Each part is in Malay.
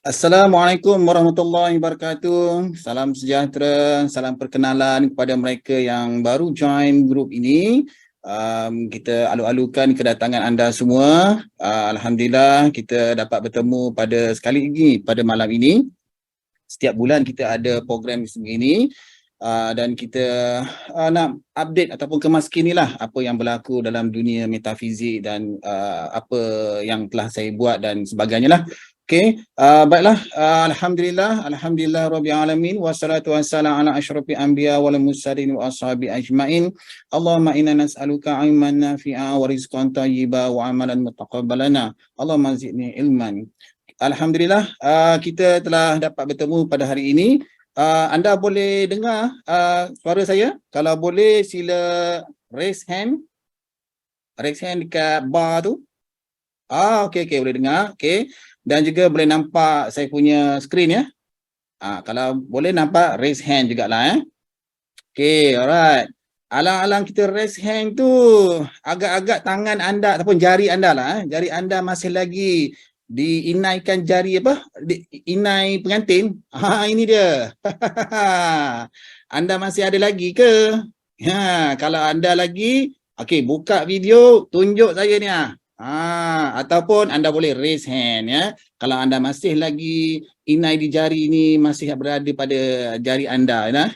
Assalamualaikum warahmatullahi wabarakatuh. Salam sejahtera, salam perkenalan kepada mereka yang baru join grup ini. Kita alu-alukan kedatangan anda semua. Alhamdulillah kita dapat bertemu pada sekali lagi pada malam ini. Setiap bulan kita ada program sebegini. Dan kita nak update ataupun kemaskinilah apa yang berlaku dalam dunia metafizik dan apa yang telah saya buat dan sebagainya lah. Okey, baiklah, alhamdulillah rabbil alamin wassalatu wassalamu ala asyrafil anbiya wal mursalin wa ashabi ajmain. Allahumma inna nas'aluka ilman nafi'a wa rizqan thayyiba wa amalan mutaqabbalana. Allahumma zidni ilman. Alhamdulillah, kita telah dapat bertemu pada hari ini. Anda boleh dengar suara saya? Kalau boleh sila raise hand. Raise hand dekat bar tu. Okey, boleh dengar. Okey. Dan juga boleh nampak saya punya skrin ya. Kalau boleh nampak raise hand jugalah. Okey, alright. Alang-alang kita raise hand tu, agak-agak tangan anda ataupun jari anda lah. Jari anda masih lagi diinaikan jari apa? Inai pengantin. Ini dia. Anda masih ada lagi ke? Kalau anda lagi, okey, buka video, tunjuk saya ni. Ataupun anda boleh raise hand ya. Kalau anda masih lagi inai di jari ni masih berada pada jari anda ya.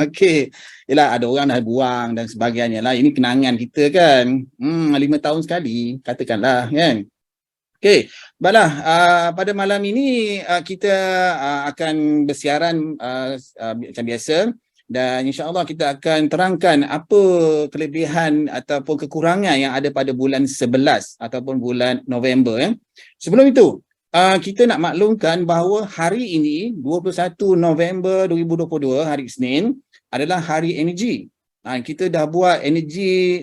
Okey. Yalah, ada orang dah buang dan sebagainya lah. Ini kenangan kita kan. 5 tahun sekali katakanlah kan. Okey, baiklah, pada malam ini kita akan bersiaran macam biasa. Dan insya-Allah kita akan terangkan apa kelebihan ataupun kekurangan yang ada pada bulan 11 ataupun bulan November ya. Sebelum itu, kita nak maklumkan bahawa hari ini 21 November 2022 hari Isnin adalah hari energi. Kita dah buat energi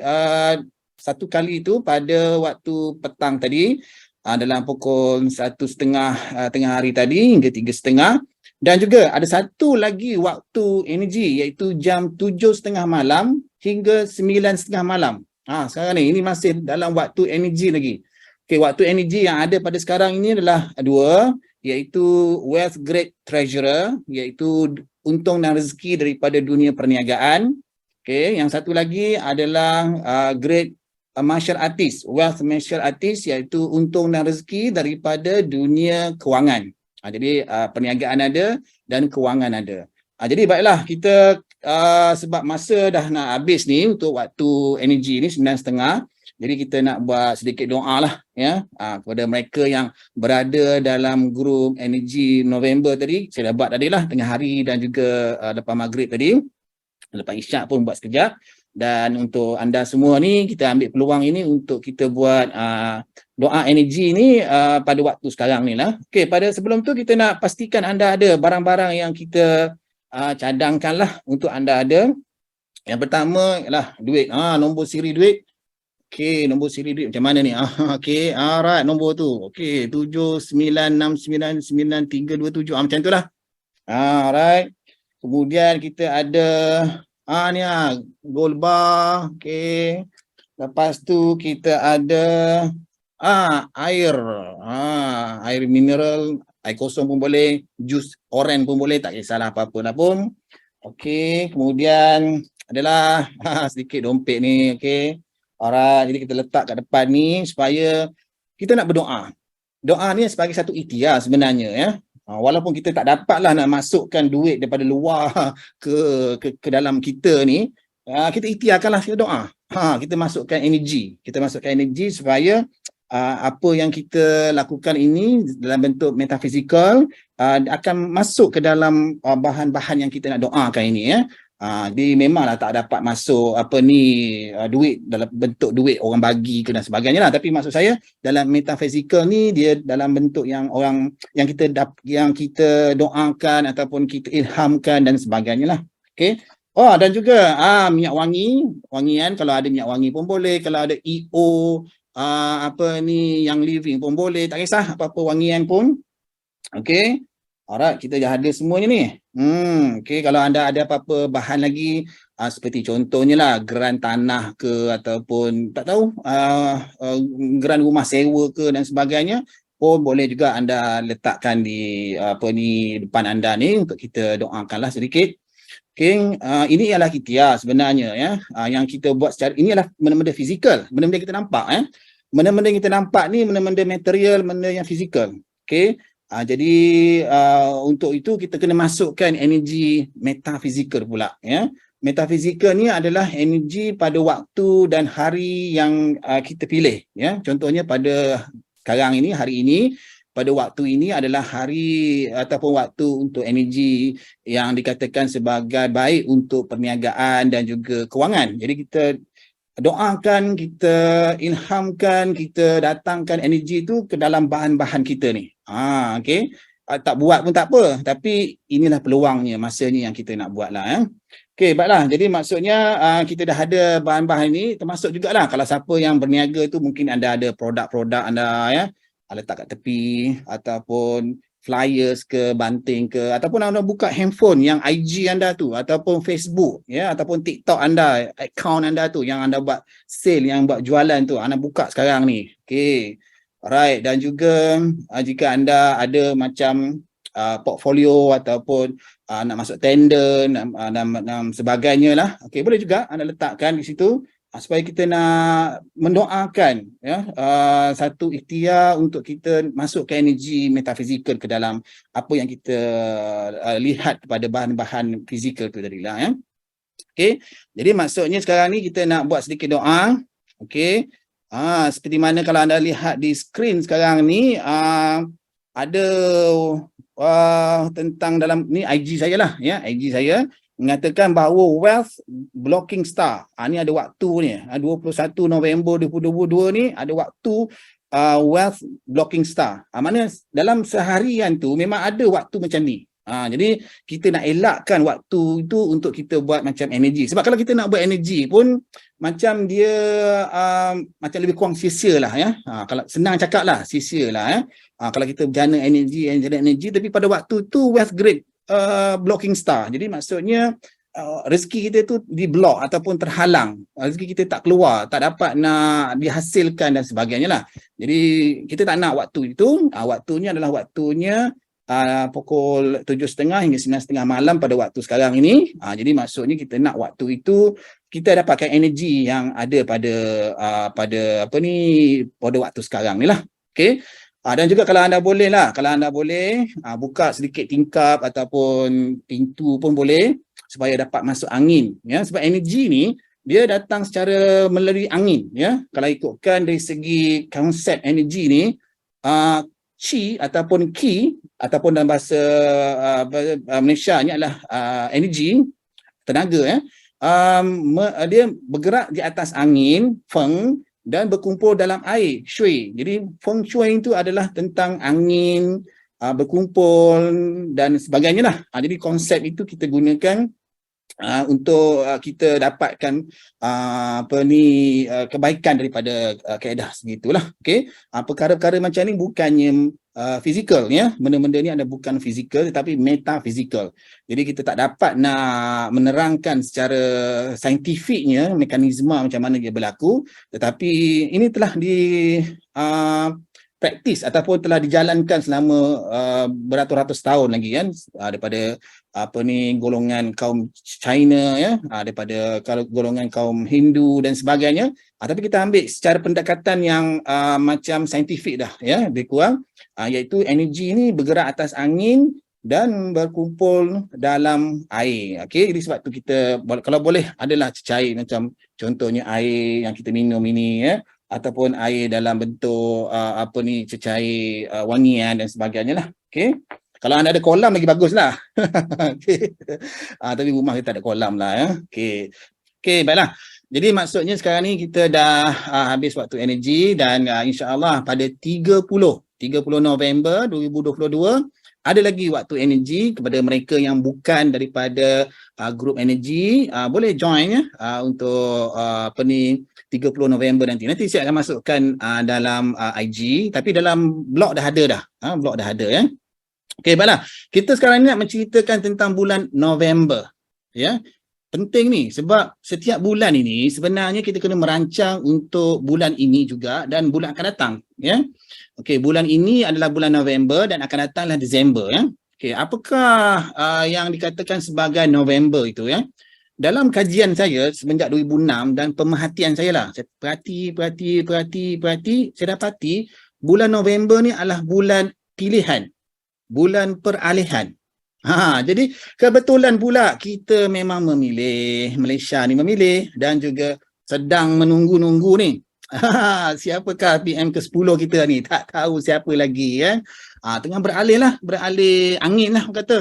satu kali itu pada waktu petang tadi, dalam pukul 1:30 tengah hari tadi hingga 3:30. Dan juga ada satu lagi waktu energi iaitu jam 7:30 malam hingga 9:30 malam. Sekarang ni, ini masih dalam waktu energi lagi. Okey, waktu energi yang ada pada sekarang ini adalah dua, iaitu wealth great treasurer, iaitu untung dan rezeki daripada dunia perniagaan. Okey, yang satu lagi adalah great martial artist, wealth martial artist, iaitu untung dan rezeki daripada dunia kewangan. Jadi perniagaan ada dan kewangan ada. Jadi baiklah, kita sebab masa dah nak habis ni untuk waktu energi ni 9:30. Jadi kita nak buat sedikit doa lah ya, kepada mereka yang berada dalam grup energi November tadi. Saya dah buat tadi lah tengah hari dan juga lepas maghrib tadi. Lepas isyak pun buat sekejap. Dan untuk anda semua ni, kita ambil peluang ini untuk kita buat doa energi ni pada waktu sekarang ni lah. Okey, pada sebelum tu kita nak pastikan anda ada barang-barang yang kita cadangkan lah untuk anda ada. Yang pertama ialah duit. Nombor siri duit. Okey, nombor siri duit macam mana ni? Okey, alright, nombor tu. Okey, 79699327. Macam tu lah. Alright. Kemudian kita ada ni gold bar. Okey. Lepas tu kita ada air. Air mineral, air kosong pun boleh, jus oren pun boleh, tak kisahlah apa-apa lah pun. Okey, kemudian adalah sedikit dompet ni, okey. Alright, jadi kita letak kat depan ni supaya kita nak berdoa. Doa ni sebagai satu ikhtiar sebenarnya ya. Walaupun kita tak dapatlah nak masukkan duit daripada luar ke dalam kita ni, kita ikhtiarkanlah kita doa. Kita masukkan energi. Kita masukkan energi supaya apa yang kita lakukan ini dalam bentuk metafizikal akan masuk ke dalam bahan-bahan yang kita nak doakan ini ya. Dia memanglah tak dapat masuk duit dalam bentuk duit orang bagi ke dan sebagainya lah. Tapi maksud saya dalam metafizikal ni dia dalam bentuk yang orang yang kita doakan ataupun kita ilhamkan dan sebagainya lah. Okey. Dan juga minyak wangian, kalau ada minyak wangi pun boleh, kalau ada EO yang living pun boleh, tak kisah apa-apa wangian pun. Okey. Alright, kita dah ada semuanya ni. Okey, kalau anda ada apa-apa bahan lagi seperti contohnya lah geran tanah ke ataupun tak tahu geran rumah sewa ke dan sebagainya, pun boleh juga anda letakkan di depan anda ni untuk kita doakanlah sedikit. Okay, ini ialah ikhtiar sebenarnya ya. Yang kita buat secara ini adalah benda-benda fizikal, benda-benda kita nampak ya. Benda-benda yang kita nampak ni benda-benda material, benda yang fizikal. Okay. Jadi untuk itu kita kena masukkan energi metafizikal pula ya. Metafizikal ni adalah energi pada waktu dan hari yang kita pilih ya. Contohnya pada sekarang ini, hari ini, pada waktu ini adalah hari ataupun waktu untuk energi yang dikatakan sebagai baik untuk perniagaan dan juga kewangan. Jadi kita doakan, kita ilhamkan, kita datangkan energi itu ke dalam bahan-bahan kita ni. Okay. Tak buat pun tak apa, tapi inilah peluangnya, masanya yang kita nak buat lah ya. Okey, baiklah. Jadi maksudnya kita dah ada bahan-bahan ini, termasuk jugalah kalau siapa yang berniaga tu mungkin anda ada produk-produk anda ya, letak kat tepi ataupun flyers ke, banting ke, ataupun anda buka handphone yang IG anda tu ataupun Facebook ya, ataupun TikTok anda, account anda tu yang anda buat sale, yang buat jualan tu, anda buka sekarang ni. Okey. Alright, dan juga jika anda ada macam portfolio ataupun nak masuk tender dan sebagainya lah, okay, boleh juga anda letakkan di situ supaya kita nak mendoakan ya, satu ikhtiar untuk kita masukkan energi metafizikal ke dalam apa yang kita lihat pada bahan-bahan fizikal tu tadi lah ya. Okay, jadi maksudnya sekarang ni kita nak buat sedikit doa. Okay. Seperti mana kalau anda lihat di skrin sekarang ni, ada tentang dalam ni IG saya lah ya, IG saya mengatakan bahawa wealth blocking star. Ni ada waktu ni, 21 November 2022 ni ada waktu wealth blocking star. Mana dalam seharian tu memang ada waktu macam ni. Jadi kita nak elakkan waktu itu untuk kita buat macam energi. Sebab kalau kita nak buat energi pun macam dia macam lebih kurang sia-sia lah ya. Kalau senang cakap lah, sia-sia lah ya. Kalau kita berjana energi tapi pada waktu tu wealth grid blocking star. Jadi maksudnya rezeki kita tu diblok ataupun terhalang. Rezeki kita tak keluar, tak dapat nak dihasilkan dan sebagainya lah. Jadi kita tak nak waktu itu. Waktunya adalah waktunya pukul 7.30 hingga 9.30 malam pada waktu sekarang ini. Jadi maksudnya kita nak waktu itu kita dapatkan energi yang ada pada pada waktu sekarang ni lah. Okey. Dan juga kalau anda boleh lah, buka sedikit tingkap ataupun pintu pun boleh supaya dapat masuk angin ya, sebab energi ni dia datang secara melalui angin ya. Kalau ikutkan dari segi konsep energi ni, Qi ataupun Qi ataupun dalam bahasa Malaysia ni adalah energi, tenaga ya. Dia bergerak di atas angin, Feng, dan berkumpul dalam air, Shui. Jadi Feng Shui itu adalah tentang angin, berkumpul dan sebagainya lah. Jadi konsep itu kita gunakan untuk kita dapatkan kebaikan daripada kaedah segitulah. Okey. Perkara-perkara macam ni bukannya fizikal ya. Benda-benda ni ada bukan fizikal tetapi metafizikal. Jadi kita tak dapat nak menerangkan secara saintifiknya mekanisme macam mana dia berlaku, tetapi ini telah di praktis ataupun telah dijalankan selama beratus-ratus tahun lagi kan, daripada golongan kaum China ya, daripada golongan kaum Hindu dan sebagainya. Tapi kita ambil secara pendekatan yang macam saintifik dah ya, lebih kurang, iaitu energi ni bergerak atas angin dan berkumpul dalam air. Okey, jadi sebab tu kita kalau boleh adalah cecair macam contohnya air yang kita minum ini ya, ataupun air dalam bentuk cecair wangian dan sebagainya lah. Okey. Kalau anda ada kolam lagi baguslah. Okey. Tapi rumah kita ada kolam lah ya. Okey. Okey, baiklah. Jadi maksudnya sekarang ni kita dah habis waktu energi dan insya-Allah pada 30 November 2022 ada lagi waktu energi kepada mereka yang bukan daripada grup energi, boleh join ya untuk 30 November nanti. Nanti saya akan masukkan dalam IG, tapi dalam blog dah ada dah. Blog dah ada ya. Okey, baiklah. Kita sekarang ni nak menceritakan tentang bulan November. Ya. penting ni sebab setiap bulan ini sebenarnya kita kena merancang untuk bulan ini juga dan bulan akan datang, ya. Okey, bulan ini adalah bulan November dan akan datanglah Disember, ya. Okey, apakah yang dikatakan sebagai November itu, ya? Dalam kajian saya semenjak 2006 dan pemerhatian saya lah, saya perhati, saya dapati bulan November ni adalah bulan pilihan, bulan peralihan. Jadi kebetulan pula kita memang memilih, Malaysia ni memilih dan juga sedang menunggu-nunggu ni. Siapakah PM ke-10 kita ni? Tak tahu siapa lagi, ya. Tengah beralih lah, beralih angin lah orang kata.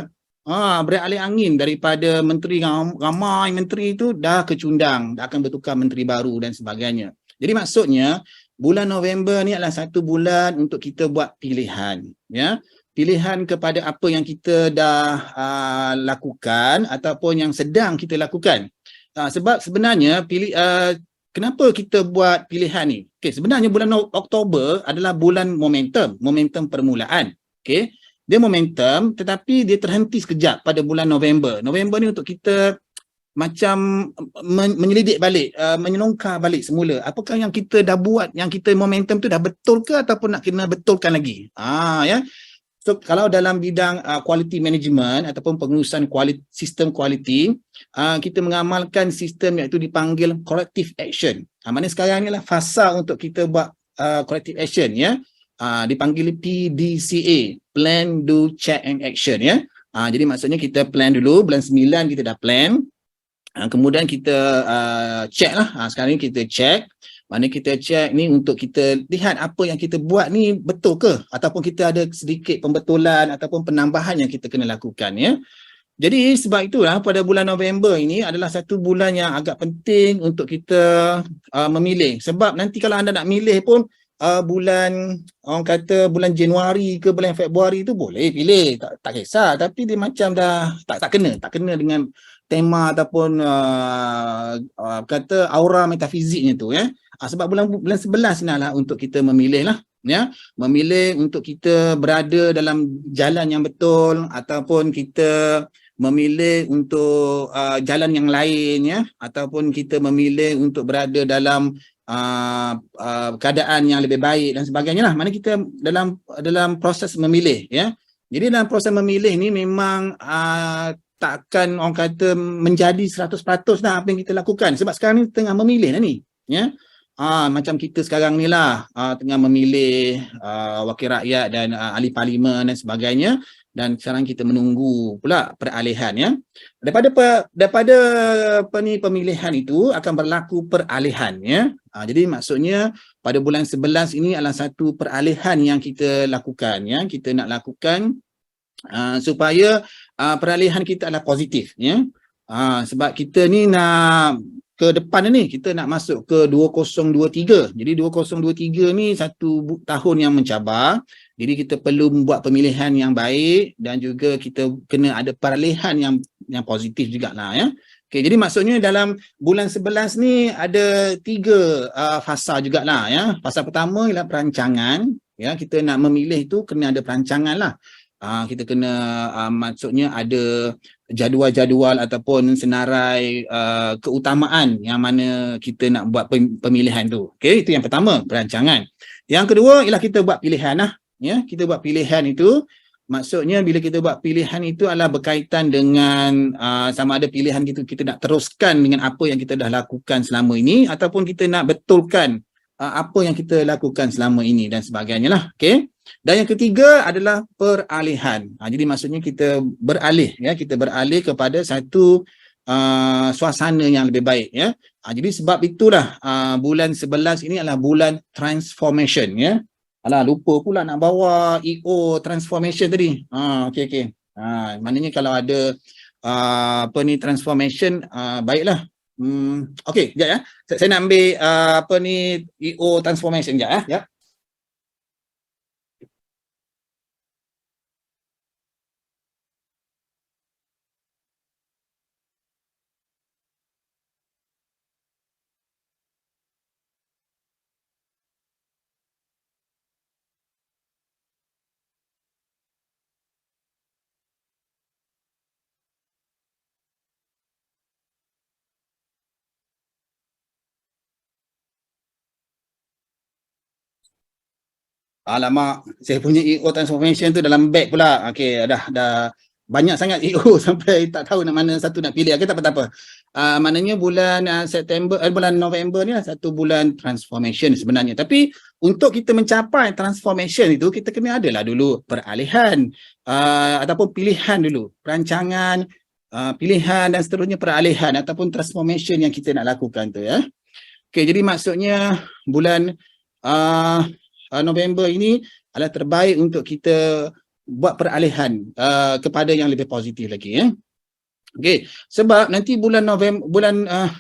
Beralih angin daripada menteri, ramai menteri itu dah kecundang, dah akan bertukar menteri baru dan sebagainya. Jadi maksudnya bulan November ni adalah satu bulan untuk kita buat pilihan, ya. Pilihan kepada apa yang kita dah lakukan ataupun yang sedang kita lakukan. Sebab sebenarnya kenapa kita buat pilihan ni? Okay, sebenarnya bulan Oktober adalah bulan momentum permulaan. Okay, dia momentum tetapi dia terhenti sekejap pada bulan November. November ni untuk kita macam menyelidik balik, menyelongkar balik semula. Apakah yang kita dah buat, yang kita momentum tu dah betul ke ataupun nak kena betulkan lagi? Ya. So kalau dalam bidang quality management ataupun pengurusan sistem quality, kita mengamalkan sistem iaitu dipanggil corrective action. Maknanya sekarang ni lah fasa untuk kita buat corrective action, ya. Dipanggil PDCA, plan, do, check and action, ya. Jadi maksudnya kita plan dulu, bulan 9 kita dah plan, kemudian kita check lah. Sekarang ni kita check. Mana kita check ni untuk kita lihat apa yang kita buat ni betul ke ataupun kita ada sedikit pembetulan ataupun penambahan yang kita kena lakukan, ya. Jadi sebab itulah pada bulan November ini adalah satu bulan yang agak penting untuk kita memilih. Sebab nanti kalau anda nak milih pun bulan, orang kata bulan Januari ke bulan Februari tu boleh pilih, tak kisah, tapi dia macam dah tak kena dengan tema ataupun kata aura metafiziknya tu, ya. Sebab bulan 11 ni adalah untuk kita memilih lah, ya, memilih untuk kita berada dalam jalan yang betul ataupun kita memilih untuk jalan yang lain, ya, ataupun kita memilih untuk berada dalam keadaan yang lebih baik dan sebagainya lah. Mana kita dalam proses memilih, ya. Jadi dalam proses memilih ni memang takkan orang kata menjadi 100% lah apa yang kita lakukan sebab sekarang ni tengah memilih lah ni, ya. Macam kita sekarang ni lah tengah memilih wakil rakyat dan ahli parlimen dan sebagainya, dan sekarang kita menunggu pula peralihan, ya. Daripada pemilihan itu akan berlaku peralihan, ya. Jadi maksudnya pada bulan 11 ini adalah satu peralihan yang kita lakukan, ya. Kita nak lakukan supaya peralihan kita adalah positif, ya. Sebab kita ni nak ke depan ni, kita nak masuk ke 2023. Jadi 2023 ni satu tahun yang mencabar. Jadi kita perlu membuat pemilihan yang baik dan juga kita kena ada peralihan yang positif jugalah, ya. Okay, jadi maksudnya dalam bulan 11 ni ada 3 fasa jugalah, ya. Fasa pertama ialah perancangan, ya. Kita nak memilih tu kena ada perancangan lah. Kita kena maksudnya ada jadual-jadual ataupun senarai keutamaan yang mana kita nak buat pemilihan tu. Okey, itu yang pertama, perancangan. Yang kedua ialah kita buat pilihan lah, ya. Kita buat pilihan itu maksudnya bila kita buat pilihan itu adalah berkaitan dengan sama ada pilihan kita nak teruskan dengan apa yang kita dah lakukan selama ini ataupun kita nak betulkan apa yang kita lakukan selama ini dan sebagainya lah. Okey. Dan yang ketiga adalah peralihan. Jadi maksudnya kita beralih, ya, kita beralih kepada satu suasana yang lebih baik, ya. Jadi sebab itulah bulan 11 ini adalah bulan transformation, ya. Alah, lupa pula nak bawa EO transformation tadi. Okey. Maknanya kalau ada transformation, baiklah. Okey, sekejap, ya. Saya nak ambil EO transformation sekejap, ya. Alamak, saya punya EO transformation tu dalam beg pula. Okey, dah banyak sangat EO sampai tak tahu nak mana satu nak pilih. Okey, tak apa-apa. Maknanya bulan bulan November ni satu bulan transformation sebenarnya. Tapi untuk kita mencapai transformation itu, kita kena adalah dulu peralihan ataupun pilihan dulu. Perancangan, pilihan dan seterusnya peralihan ataupun transformation yang kita nak lakukan tu ya. Okey, jadi maksudnya bulan November ini adalah terbaik untuk kita buat peralihan kepada yang lebih positif lagi ya. Okey, sebab nanti bulan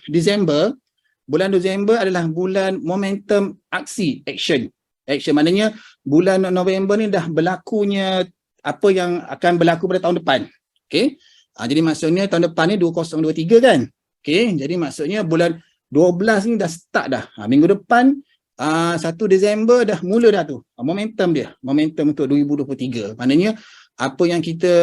Disember adalah bulan momentum aksi, action. Maknanya bulan November ni dah berlakunya apa yang akan berlaku pada tahun depan. Okey. Jadi maksudnya tahun depan ni 2023 kan. Okey, jadi maksudnya bulan 12 ni dah start dah. Minggu depan 1 Disember dah mula dah tu. Momentum untuk 2023. Maknanya apa yang kita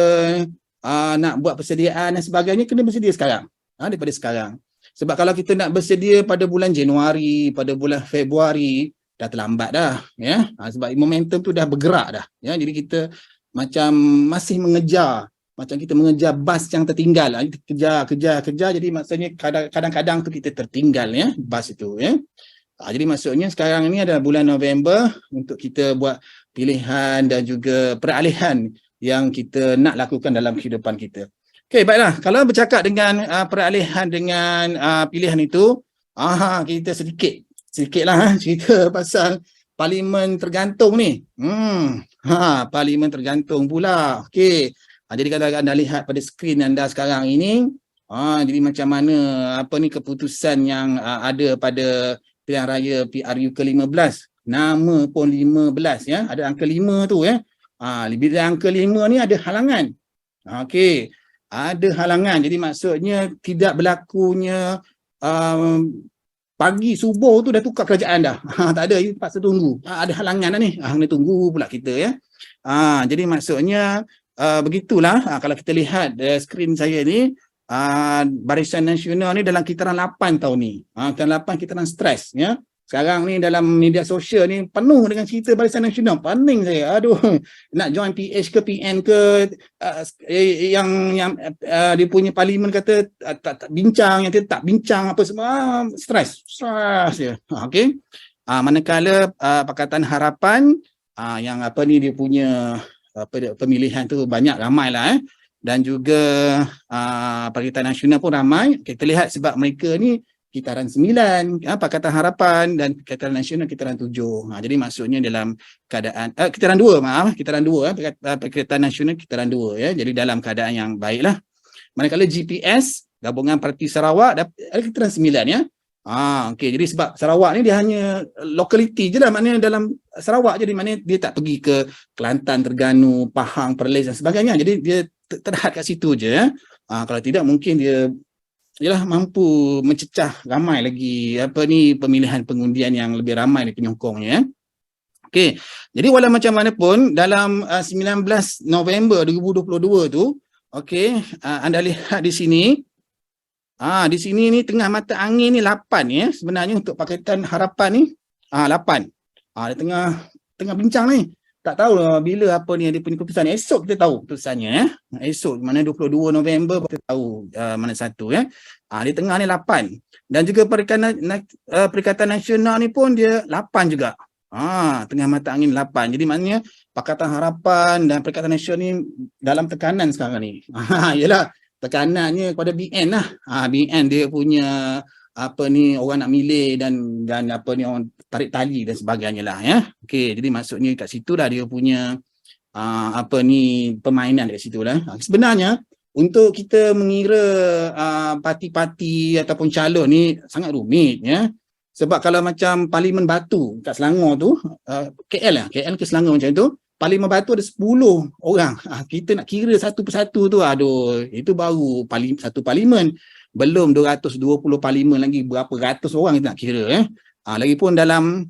nak buat persediaan dan sebagainya kena bersedia sekarang. Daripada sekarang. Sebab kalau kita nak bersedia pada bulan Januari, pada bulan Februari, dah terlambat dah. Ya? Sebab momentum tu dah bergerak dah. Ya? Jadi kita macam masih mengejar. Macam kita mengejar bas yang tertinggal. Kita kejar. Jadi maksudnya kadang-kadang tu kita tertinggal ya, bas itu. Ya? Jadi maksudnya sekarang ini adalah bulan November untuk kita buat pilihan dan juga peralihan yang kita nak lakukan dalam kehidupan kita. Okey, baiklah. Kalau bercakap dengan peralihan dengan pilihan itu, kita sedikitlah cerita pasal parlimen tergantung ni. Parlimen tergantung pula. Okey. Jadi kalau anda lihat pada skrin anda sekarang ini, jadi macam mana keputusan yang ada pada pilihan raya PRU ke-15. Nama pun 15 ya. Ada angka 5 tu ya. Lebih dari angka 5 ni ada halangan. Okey. Ada halangan. Jadi maksudnya tidak berlakunya pagi subuh tu dah tukar kerajaan dah. Tak ada, paksa tunggu. Ada halangan dah ni. Kena tunggu pula kita ya. Jadi maksudnya begitulah. Kalau kita lihat skrin saya ni, Barisan Nasional ni dalam kitaran 8 tahun ni. Kitaran 8 kitaran stres ya. Sekarang ni dalam media sosial ni penuh dengan cerita Barisan Nasional. Pening saya. Aduh, nak join PH ke PN ke yang dia punya parlimen kata tak bincang, yang tak bincang apa semua, stres ya. Okey. Manakala Pakatan Harapan yang dia punya pemilihan tu banyak ramailah dan juga Pakatan Nasional pun ramai. Kita lihat sebab mereka ni kitaran 9, Pakatan Harapan dan Pakatan Nasional kitaran 7. Jadi maksudnya dalam keadaan kitaran 2, Pakatan Nasional kitaran 2 ya. Jadi dalam keadaan yang baiklah. Manakala GPS Gabungan Parti Sarawak ada kitaran 9 ya. Okey, jadi sebab Sarawak ni dia hanya lokaliti je lah, maknanya dalam Sarawak, jadi maknanya dia tak pergi ke Kelantan, Terengganu, Pahang, Perlis dan sebagainya. Jadi dia terhad kat situ je ya. Kalau tidak mungkin dia mampu mencecah ramai lagi pemilihan pengundian yang lebih ramai di penyokongnya ya. Okey. Jadi walau macam mana pun dalam 19 November 2022 tu, okey, anda lihat di sini. Di sini ni tengah mata angin ni 8 ya sebenarnya untuk Pakatan Harapan ni. 8. Dia tengah bincang ni. Tak tahu bila dia punya keputusan. Esok kita tahu keputusannya ya. Esok mana 22 November kita tahu mana satu ya. Di tengah ni 8. Dan juga Perikatan Nasional ni pun dia 8 juga. Tengah mata angin 8. Jadi maknanya Pakatan Harapan dan Perikatan Nasional ni dalam tekanan sekarang ni. Yalah, tekanannya kepada BN lah. BN dia punya orang nak milih dan orang tarik tali dan sebagainya lah ya. Okey, jadi maksudnya kat situ dah dia punya permainan kat situ lah. Sebenarnya untuk kita mengira parti-parti ataupun calon ni sangat rumit ya. Sebab kalau macam Parlimen Batu kat Selangor tu, KL ke Selangor macam tu, Parlimen Batu ada 10 orang. Kita nak kira satu persatu tu, aduh, itu baru satu parlimen. Belum 220 parlimen lagi, berapa ratus orang kita nak kira. Lagipun dalam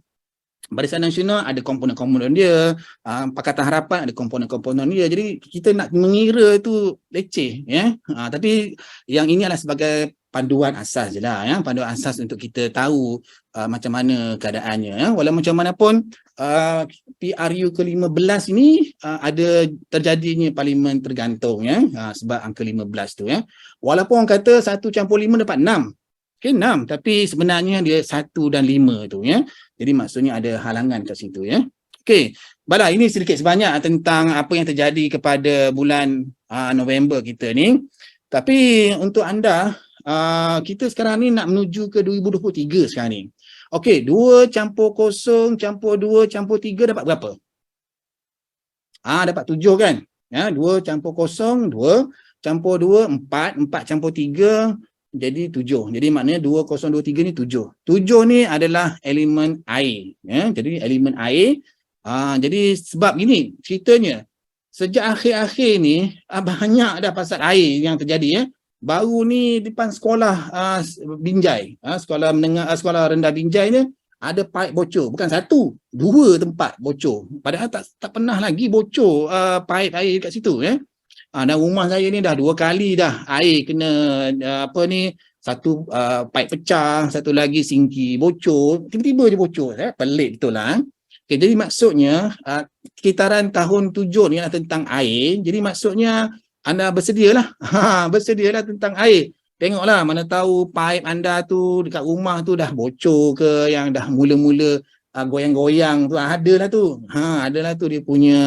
Barisan Nasional ada komponen-komponen dia, Pakatan Harapan ada komponen-komponen dia. Jadi kita nak mengira tu leceh. Tapi yang ini adalah sebagai panduan asas je lah. Panduan asas untuk kita tahu macam mana keadaannya. Walau macam mana pun, PRU ke-15 ini ada terjadinya parlimen tergantung ya, sebab angka 15 tu ya. Walaupun orang kata 1+5 dapat 6. Okey 6 tapi sebenarnya dia 1 dan 5 tu ya. Jadi maksudnya ada halangan kat situ ya. Okey, baiklah ini sedikit sebanyak tentang apa yang terjadi kepada bulan November kita ni. Tapi untuk anda kita sekarang ni nak menuju ke 2023 sekarang ni. Okey, 2+0+2+3 dapat berapa? Dapat 7 kan? Ya, 2+0, 2, campur 2, 4, 4+3 jadi 7. Jadi maknanya 2023 ni 7. 7 ni adalah elemen air. Ya, jadi elemen air. Jadi sebab gini ceritanya. Sejak akhir-akhir ni banyak dah pasal air yang terjadi ya. Baru ni depan sekolah Binjai, sekolah menengah sekolah rendah Binjai ni ada paip bocor, bukan 1, 2 tempat bocor. Padahal tak pernah lagi bocor paip air kat situ ya. Dan rumah saya ni dah 2 kali dah air kena satu paip pecah, satu lagi sinki bocor, tiba-tiba je bocor pelik betul lah. Okay, jadi maksudnya sekitaran tahun 7 ni tentang air. Jadi maksudnya anda bersedialah. Bersedialah tentang air. Tengoklah mana tahu paip anda tu dekat rumah tu dah bocor ke, yang dah mula-mula goyang-goyang tu adalah tu. Adalah tu dia punya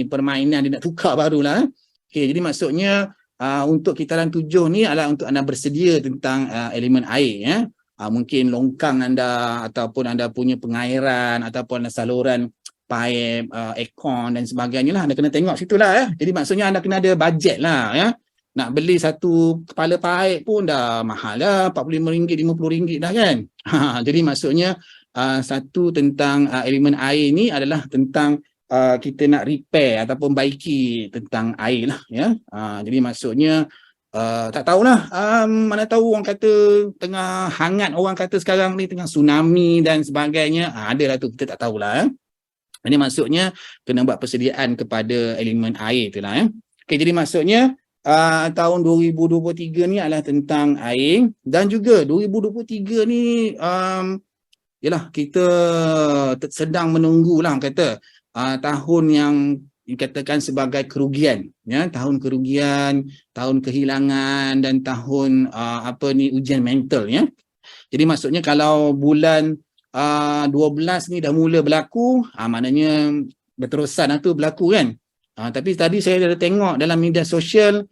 permainan dia nak tukar barulah. Okey, jadi maksudnya untuk kitaran 7 ni adalah untuk anda bersedia tentang elemen air ya. Mungkin longkang anda ataupun anda punya pengairan ataupun saluran paip, aircon dan sebagainya lah. Anda kena tengok situlah ya. Jadi maksudnya anda kena ada bajet lah ya. Nak beli satu kepala paip pun dah mahal lah, RM45, RM50 dah kan. Jadi maksudnya satu tentang elemen air ni adalah tentang kita nak repair ataupun baiki tentang air lah ya. Jadi maksudnya tak tahulah, mana tahu orang kata tengah hangat, orang kata sekarang ni tengah tsunami dan sebagainya. Adalah tu, kita tak tahulah. Ini maksudnya kena buat persediaan kepada elemen air tu lah. Okay, jadi maksudnya tahun 2023 ni adalah tentang air, dan juga 2023 ni yalah kita sedang menunggulah orang kata tahun yang dikatakan sebagai kerugian ya, tahun kerugian, tahun kehilangan dan tahun ujian mental ya. Jadi maksudnya kalau bulan 12 ni dah mula berlaku, maknanya berterusan tu berlaku kan. Tapi tadi saya dah tengok dalam media sosial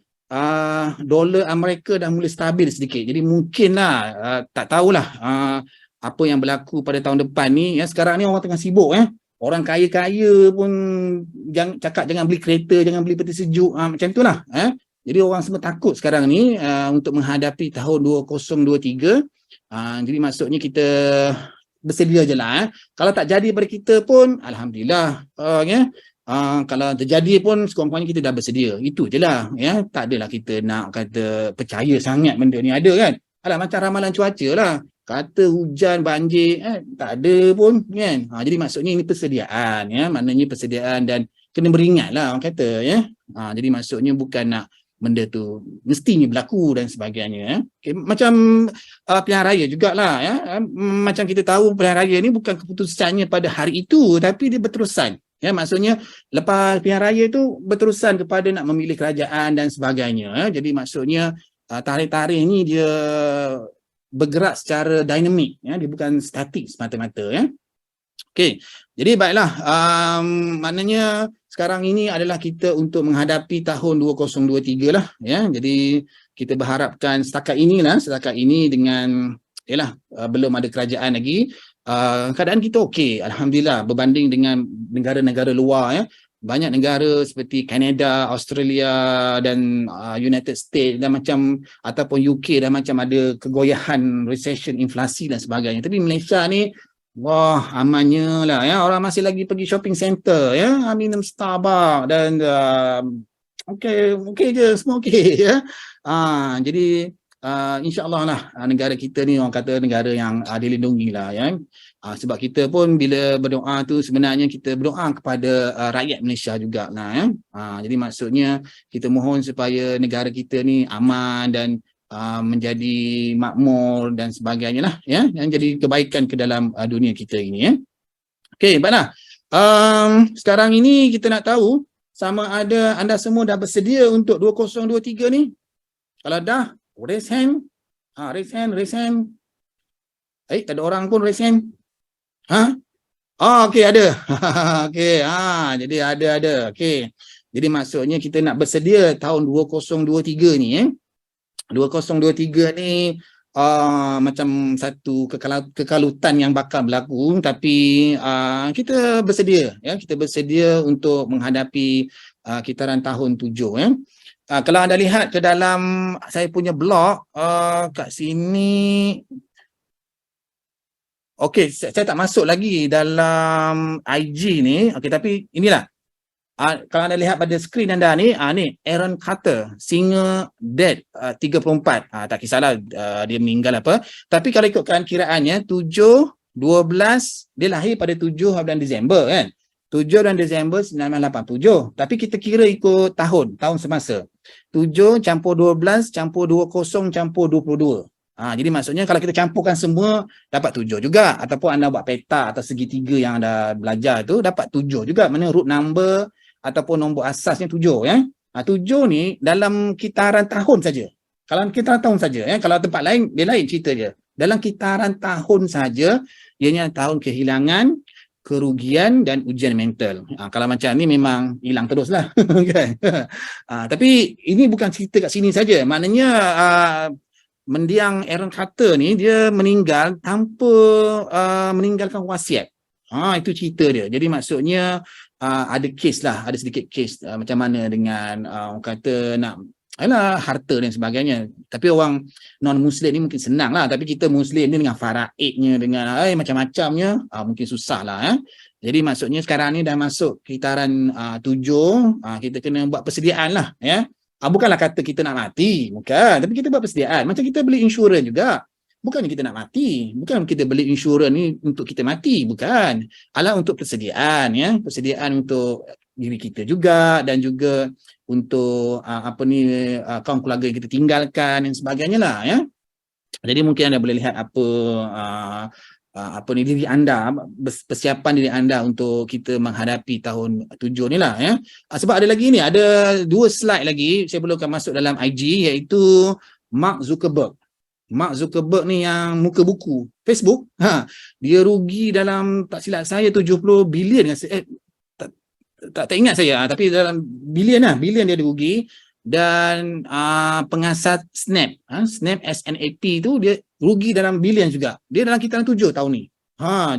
dolar Amerika dah mula stabil sedikit. Jadi mungkinlah tak tahulah apa yang berlaku pada tahun depan ni ya. Sekarang ni orang tengah sibuk ya. Orang kaya-kaya pun cakap jangan beli kereta, jangan beli peti sejuk, macam itulah. Jadi orang semua takut sekarang ni untuk menghadapi tahun 2023. Jadi maksudnya kita bersedia je lah. Kalau tak jadi pada kita pun, alhamdulillah. Kalau terjadi pun sekurang-kurangnya kita dah bersedia. Itu je lah. Ya. Tak adalah kita nak kata percaya sangat benda ni ada kan. Alah macam ramalan cuaca lah. Kata hujan, banjir, tak ada pun kan. Jadi maksudnya ini persediaan ya, maknanya persediaan dan kena beringat lah orang kata ya. Jadi maksudnya bukan nak benda tu mestinya berlaku dan sebagainya ya. Okay, macam pilihan raya jugalah ya. Macam kita tahu pilihan raya ni bukan keputusannya pada hari itu, tapi dia berterusan. Ya, maksudnya lepas pilihan raya tu berterusan kepada nak memilih kerajaan dan sebagainya ya. Jadi maksudnya tarikh-tarikh ni dia bergerak secara dinamik ya, dia bukan statik semata-mata ya. Okey. Jadi baiklah, maknanya sekarang ini adalah kita untuk menghadapi tahun 2023 lah ya. Jadi kita berharapkan setakat ini dengan belum ada kerajaan lagi, keadaan kita okey, alhamdulillah, berbanding dengan negara-negara luar ya. Banyak negara seperti Canada, Australia dan United States dan macam ataupun UK dan macam ada kegoyahan, recession, inflasi dan sebagainya. Tapi Malaysia ni wah amannya lah ya, orang masih lagi pergi shopping center ya, minum Starbucks dan okey je, semua okey ya. Jadi insya-Allah lah negara kita ni orang kata negara yang dilindungi lah ya. Sebab kita pun bila berdoa tu sebenarnya kita berdoa kepada rakyat Malaysia jugalah ya. Jadi maksudnya kita mohon supaya negara kita ni aman dan menjadi makmur dan sebagainya lah ya, yang jadi kebaikan ke dalam dunia kita ini ya. Okey, baiklah. Sekarang ini kita nak tahu sama ada anda semua dah bersedia untuk 2023 ni. Kalau dah, raise hand. Raise hand. Tak ada orang pun raise hand. Okey, ada. Okey, jadi ada. Okey. Jadi maksudnya kita nak bersedia tahun 2023 ni 2023 ni macam satu kekalutan yang bakal berlaku, tapi kita bersedia kita bersedia untuk menghadapi kitaran tahun 7 kalau anda lihat ke dalam saya punya blog kat sini. Okey, saya tak masuk lagi dalam IG ni. Okey, tapi inilah. Kalau anda lihat pada skrin anda ni, ni Aaron Carter, singer dead 34. Tak kisahlah dia meninggal apa. Tapi kalau ikutkan kiraannya 7, 12, dia lahir pada 7 bulan Disember kan. 7 bulan Disember 1987. Tapi kita kira ikut tahun semasa. 7 campur 12 campur 20 campur 22. Jadi maksudnya kalau kita campurkan semua dapat 7 juga. Ataupun anda buat peta atau segitiga yang anda belajar tu dapat 7 juga. Mana root number ataupun nombor asasnya 7 7 ni dalam kitaran tahun saja. Kalau kitaran tahun saja kalau tempat lain dia lain cerita je. Dalam kitaran tahun saja ianya tahun kehilangan, kerugian dan ujian mental. Kalau macam ni memang hilang teruslah kan. Tapi ini bukan cerita kat sini saja. Maknanya mendiang Aaron Carter ni dia meninggal tanpa meninggalkan wasiat. Itu cerita dia. Jadi maksudnya ada kes lah, ada sedikit kes macam mana dengan orang kata nak harta dan sebagainya. Tapi orang non-Muslim ni mungkin senang lah. Tapi kita Muslim ni dengan faraidnya, dengan macam-macamnya, mungkin susah lah. Jadi maksudnya sekarang ni dah masuk kitaran 7, kita kena buat persediaan lah. Bukanlah kata kita nak mati, bukan. Tapi kita buat persediaan. Macam kita beli insurans juga. Bukannya kita nak mati. Bukan kita beli insurans ni untuk kita mati. Bukan. Alah untuk persediaan. Persediaan untuk diri kita juga. Dan juga untuk kaum keluarga yang kita tinggalkan dan sebagainya lah. Jadi mungkin anda boleh lihat diri anda, persiapan diri anda untuk kita menghadapi tahun 7 ni lah. Sebab ada lagi ni, ada 2 slide lagi. Saya belum akan masuk dalam IG, iaitu Mark Zuckerberg. Mark Zuckerberg ni yang muka buku Facebook, dia rugi dalam tak silap saya 70 bilion. Tak ingat saya, tapi dalam bilion dia rugi. Dan pengasas Snap, Snap SNAP tu dia rugi dalam bilion juga. Dia dalam kitaran 7 tahun ni.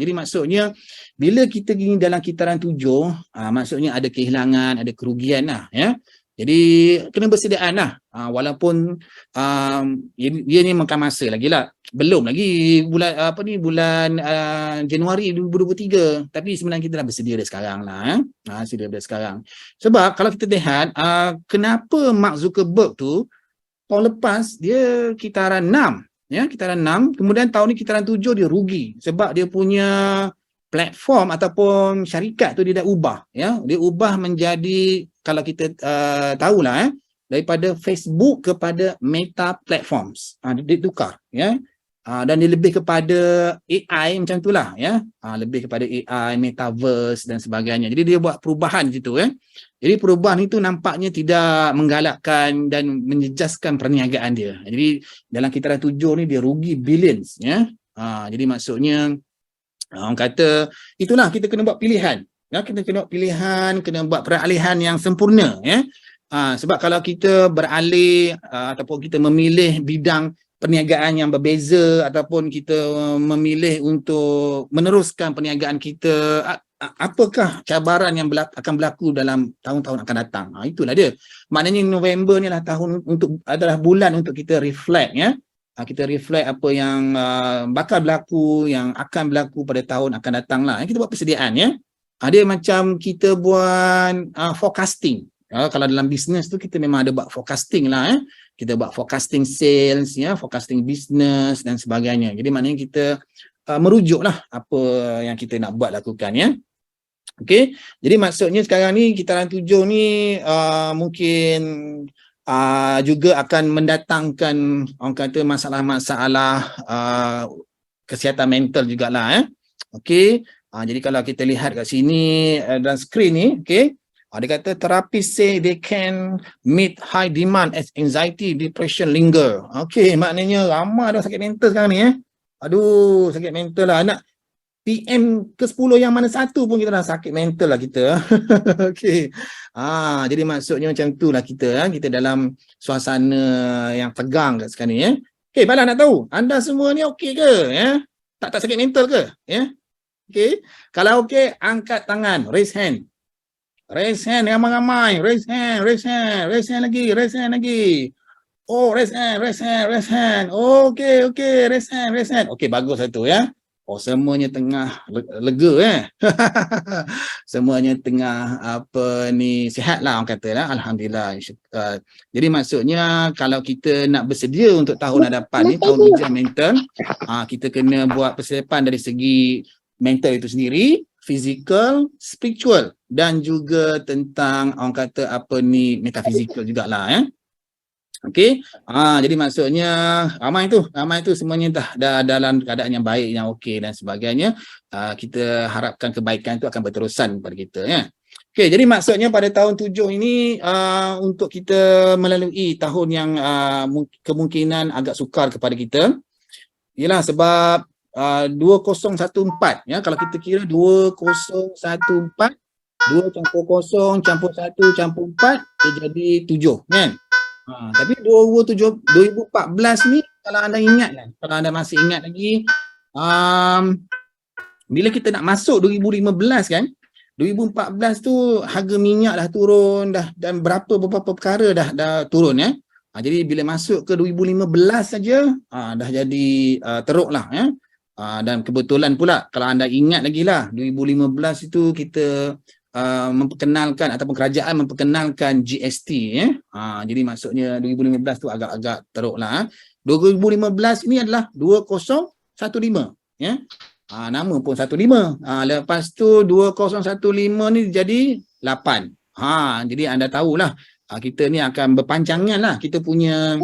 Jadi maksudnya bila kita gini dalam kitaran 7, maksudnya ada kehilangan, ada kerugian lah. Jadi kena bersediaan lah. Walaupun dia ni makan masa lagi lah. Belum lagi bulan Januari 2023. Tapi sebenarnya kita dah bersedia dari sekarang lah. Sedia dari sekarang. Sebab kalau kita lihat kenapa Mark Zuckerberg tu tahun lepas dia kitaran 6. Kitaran 6. Kemudian tahun ni kitaran 7 dia rugi. Sebab dia punya platform ataupun syarikat tu dia dah ubah. Dia ubah menjadi, kalau kita tahulah daripada Facebook kepada Meta Platforms. Dia tukar dan dia lebih kepada AI macam itulah lebih kepada AI, metaverse dan sebagainya. Jadi dia buat perubahan situ Jadi perubahan itu nampaknya tidak menggalakkan dan menjejaskan perniagaan dia. Jadi dalam kitaran 7 ni dia rugi billions jadi maksudnya orang kata itulah, kita kena buat pilihan. Kita kena buat pilihan, kena buat peralihan yang sempurna. Sebab kalau kita beralih ataupun kita memilih bidang perniagaan yang berbeza ataupun kita memilih untuk meneruskan perniagaan kita, apakah cabaran yang akan berlaku dalam tahun-tahun akan datang? Itulah dia. Maknanya November ni adalah bulan untuk kita reflect kita reflect apa yang bakal berlaku, yang akan berlaku pada tahun akan datang lah. Kita buat persediaan Dia macam kita buat forecasting. Kalau dalam bisnes tu kita memang ada buat forecasting lah Kita buat forecasting sales, forecasting business dan sebagainya. Jadi maknanya kita merujuk lah apa yang kita nak buat lakukan Okey. Jadi maksudnya sekarang ni kitaran 7 ni mungkin juga akan mendatangkan orang kata masalah-masalah kesihatan mental jugalah Okey. Jadi kalau kita lihat kat sini dalam skrin ni, okey. Dia kata therapist say they can meet high demand as anxiety, depression linger. Okey, maknanya ramai dah sakit mental sekarang ni Aduh, sakit mental lah. Nak PM ke-10 yang mana satu pun kita dah sakit mental lah kita. Okey. Jadi maksudnya macam tu lah kita kita dalam suasana yang tegang kat sekarang ni Okey, Bala nak tahu, anda semua ni okey ke Tak sakit mental ke? Okey. Kalau okey, angkat tangan, raise hand. Raise hand ramai-ramai. Raise hand, raise hand, raise hand lagi, raise hand lagi. Oh, raise hand, raise hand, raise hand. Okey, okey, raise hand, raise hand. Okey, bagus satu Oh, semuanya tengah lega semuanya tengah sihat lah orang kata lah. Alhamdulillah. Jadi maksudnya kalau kita nak bersedia untuk tahun hadapan ni, tahun ujian mental, kita kena buat persiapan dari segi mental itu sendiri, physical, spiritual dan juga tentang orang kata metafizikal jugalah Okey. Jadi maksudnya ramai tu semuanya dah dalam keadaan yang baik, yang okey dan sebagainya. Kita harapkan kebaikan itu akan berterusan kepada kita Okey, jadi maksudnya pada tahun 7 ini untuk kita melalui tahun yang kemungkinan agak sukar kepada kita. Ialah sebab 2014 kalau kita kira 2014 2 campur 0 campur 1 campur 4 dia jadi 7 kan. Tapi 2014 ni kalau anda ingat kan, kalau anda masih ingat lagi bila kita nak masuk 2015 kan, 2014 tu harga minyak dah turun dan beberapa perkara dah turun jadi bila masuk ke 2015 saja dah jadi teruk lah dan kebetulan pula kalau anda ingat lagi lah 2015 itu kita memperkenalkan ataupun kerajaan memperkenalkan GST jadi maksudnya 2015 tu agak-agak teruk lah 2015 ini adalah 2015 nama pun 15 lepas tu 2015 ni jadi 8 jadi anda tahulah kita ni akan berpanjangan lah kita punya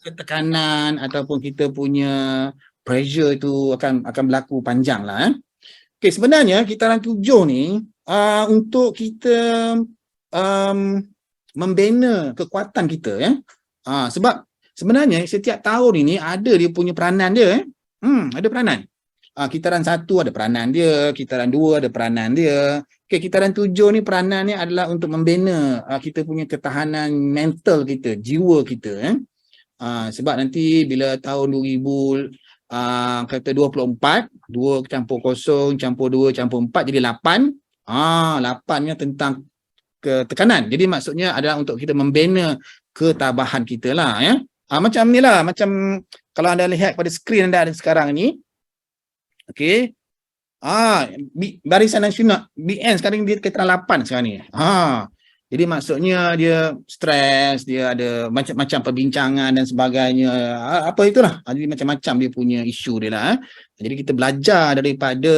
ketekanan ataupun kita punya pressure itu akan berlaku panjang lah Okey, sebenarnya kitaran 7 ni untuk kita membina kekuatan kita sebab sebenarnya setiap tahun ini ada dia punya peranan dia ada peranan kitaran 1 ada peranan dia, kitaran 2 ada peranan dia. Okey, kitaran 7 ni peranannya adalah untuk membina kita punya ketahanan mental kita, jiwa kita sebab nanti bila tahun 2024 2 campur 0 campur 2 campur 4 jadi 8 8-nya tentang ketekanan. Jadi maksudnya adalah untuk kita membina ketabahan kita lah macam ni lah, macam kalau anda lihat pada skrin anda ada sekarang ni. Okey. Barisan Nasional BN sekarang dia kitaran 8 sekarang ni. Jadi maksudnya dia stres, dia ada macam-macam perbincangan dan sebagainya. Apa itulah. Jadi macam-macam dia punya isu dia lah. Jadi kita belajar daripada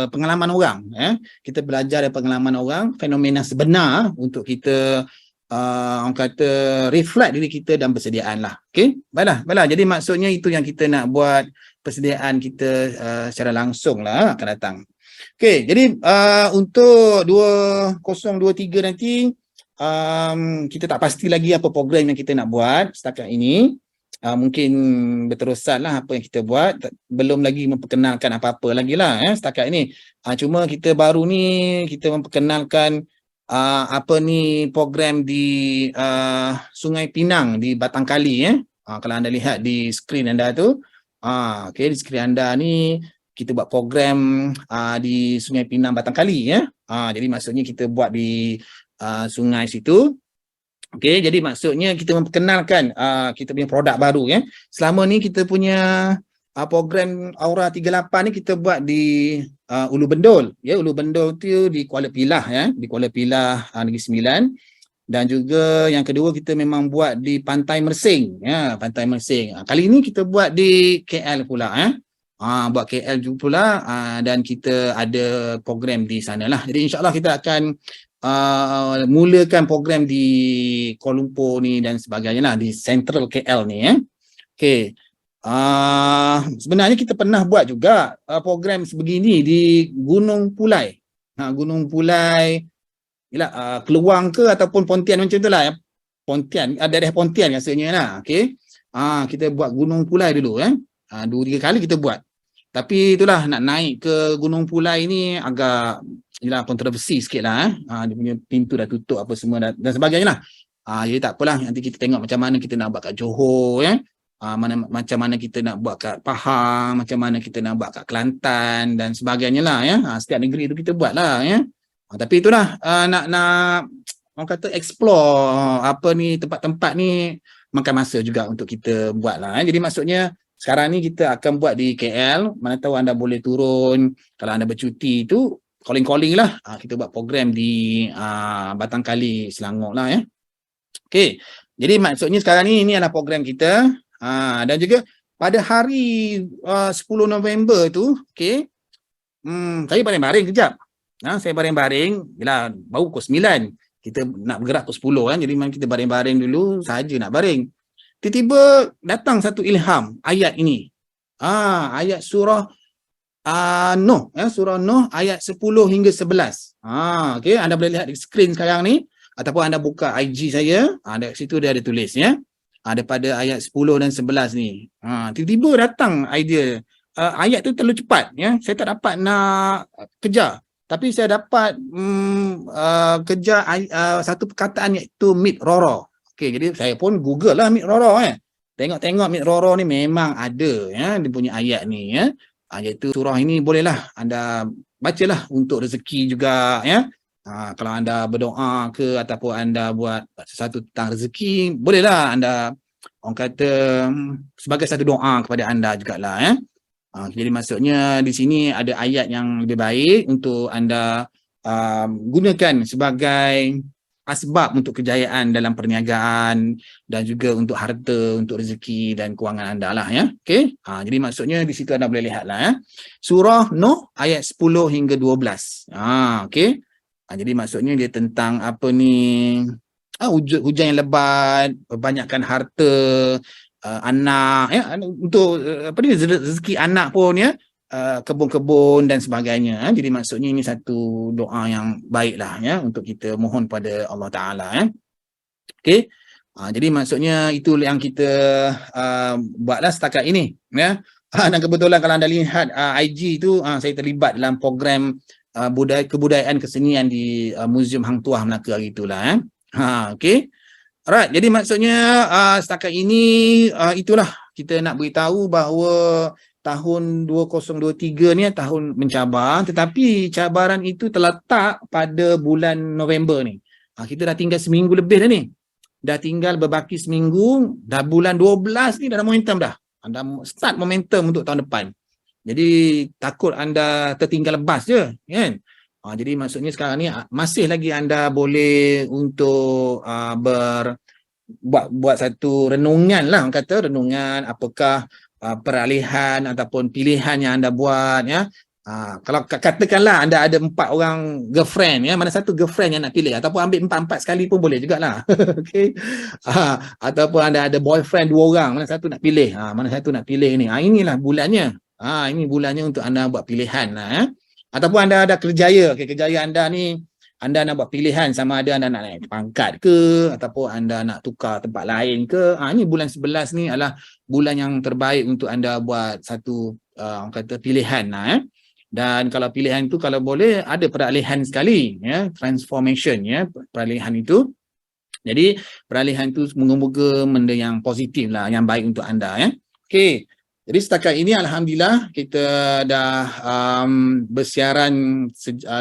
pengalaman orang. Kita belajar dari pengalaman orang, fenomena sebenar untuk kita orang kata reflect diri kita dan persediaan lah. Okey, baiklah. Jadi maksudnya itu yang kita nak buat persediaan kita secara langsung lah akan datang. Okey, jadi untuk 2023 nanti kita tak pasti lagi apa program yang kita nak buat setakat ini. Mungkin berterusan lah apa yang kita buat, belum lagi memperkenalkan apa-apa lagi lah setakat ini. Cuma kita baru ni kita memperkenalkan program di Sungai Pinang di Batang Kali kalau anda lihat di skrin anda tu. Okey, di skrin anda ni kita buat program di Sungai Pinang Batang Kali jadi maksudnya kita buat di sungai situ. Okey, jadi maksudnya kita memperkenalkan kita punya produk baru Selama ni kita punya program Aura 38 ni kita buat di Ulu Bendol. Ulu Bendol tu di Kuala Pilah di Kuala Pilah Negeri Sembilan. Dan juga yang kedua kita memang buat di Pantai Mersing Pantai Mersing. Kali ini kita buat di KL pula buat KL juga pula dan kita ada program di sana lah. Jadi insya-Allah kita akan mulakan program di Kuala Lumpur ni dan sebagainya lah di Central KL ni Okey. Sebenarnya kita pernah buat juga program sebegini di Gunung Pulai. Gunung Pulai, Keluang ke ataupun Pontian macam tu lah. Ya. Pontian, daerah Pontian rasanya lah. Okay. Kita buat Gunung Pulai dulu. 2-3 kali kita buat. Tapi itulah nak naik ke Gunung Pulai ni agak kontroversi sikit lah. Dia punya pintu dah tutup apa semua dan sebagainya lah. Jadi tak apalah, nanti kita tengok macam mana kita nak buat kat Johor. Macam mana kita nak buat kat Pahang, macam mana kita nak buat kat Kelantan dan sebagainya lah. Setiap negeri tu kita buat lah. Tapi itulah nak orang kata explore apa ni tempat-tempat ni makan masa juga untuk kita buat lah. Jadi maksudnya sekarang ni kita akan buat di KL, mana tahu anda boleh turun, kalau anda bercuti tu calling-calling lah. Kita buat program di Batangkali, Selangor lah. Okey, jadi maksudnya sekarang ni adalah program kita. Dan juga pada hari 10 November tu, okey, saya baring-baring kejap. Saya baring-baring, baru pukul 9. Kita nak bergerak pukul 10 kan. Jadi memang kita baring-baring dulu, saja nak baring. Tiba-tiba datang satu ilham ayat ini. Ayat surah Nuh, surah Nuh ayat 10 hingga 11. Okey, anda boleh lihat di skrin sekarang ni ataupun anda buka IG saya, di situ dia ada tulis daripada ayat 10 dan 11 ni. Tiba-tiba datang idea. Ayat tu terlalu cepat, saya tak dapat nak kejar. Tapi saya dapat kejar satu perkataan iaitu Mit Roro. Okey, jadi saya pun Google lah Mit Roro. Tengok-tengok Mit Roro ni memang ada dia punya ayat ni. Iaitu surah ini bolehlah anda bacalah untuk rezeki juga. Kalau anda berdoa ke ataupun anda buat sesuatu tentang rezeki, bolehlah anda orang kata sebagai satu doa kepada anda jugalah. Jadi maksudnya di sini ada ayat yang lebih baik untuk anda gunakan sebagai asbab untuk kejayaan dalam perniagaan dan juga untuk harta, untuk rezeki dan kewangan anda lah. Okey. Jadi maksudnya di situ anda boleh lihat lah. Surah Nuh ayat 10 hingga 12. Okey. Jadi maksudnya dia tentang apa ni, hujan yang lebat, kebanyakan harta, anak, untuk rezeki anak pun, kebun-kebun dan sebagainya. Jadi maksudnya ini satu doa yang baiklah untuk kita mohon pada Allah Ta'ala. Okey. Jadi maksudnya itu yang kita buatlah setakat ini. Dan kebetulan kalau anda lihat IG tu, saya terlibat dalam program kebudayaan kesenian di Museum Hang Tuah Melaka hari itulah. Okey. Alright, jadi maksudnya setakat ini itulah kita nak beritahu bahawa tahun 2023 ni tahun mencabar, tetapi cabaran itu terletak pada bulan November ni. Kita dah tinggal seminggu lebih dah ni. Dah tinggal berbaki seminggu, dah bulan 12 ni dah ada momentum dah. Anda start momentum untuk tahun depan. Jadi takut anda tertinggal lepas je, kan? Jadi maksudnya sekarang ni masih lagi anda boleh untuk buat satu renungan lah, orang kata renungan apakah peralihan ataupun pilihan yang anda buat. Kalau katakanlah anda ada 4 orang girlfriend, mana satu girlfriend yang nak pilih, ataupun ambil 4-4 sekali pun boleh jugalah. Okey. Ataupun anda ada boyfriend 2 orang, mana satu nak pilih, mana satu nak pilih ni. Inilah bulannya. Ini bulannya untuk anda buat pilihan lah. Ataupun anda ada kerjaya, kerjaya anda ni, anda nak buat pilihan sama ada anda nak naik pangkat ke ataupun anda nak tukar tempat lain ke. Ini bulan 11 ni adalah bulan yang terbaik untuk anda buat satu orang kata pilihan lah. Dan kalau pilihan itu kalau boleh ada peralihan sekali, transformation, peralihan itu. Jadi peralihan itu moga-moga benda yang positif lah, yang baik untuk anda. Okey. Jadi setakat ini alhamdulillah kita dah bersiaran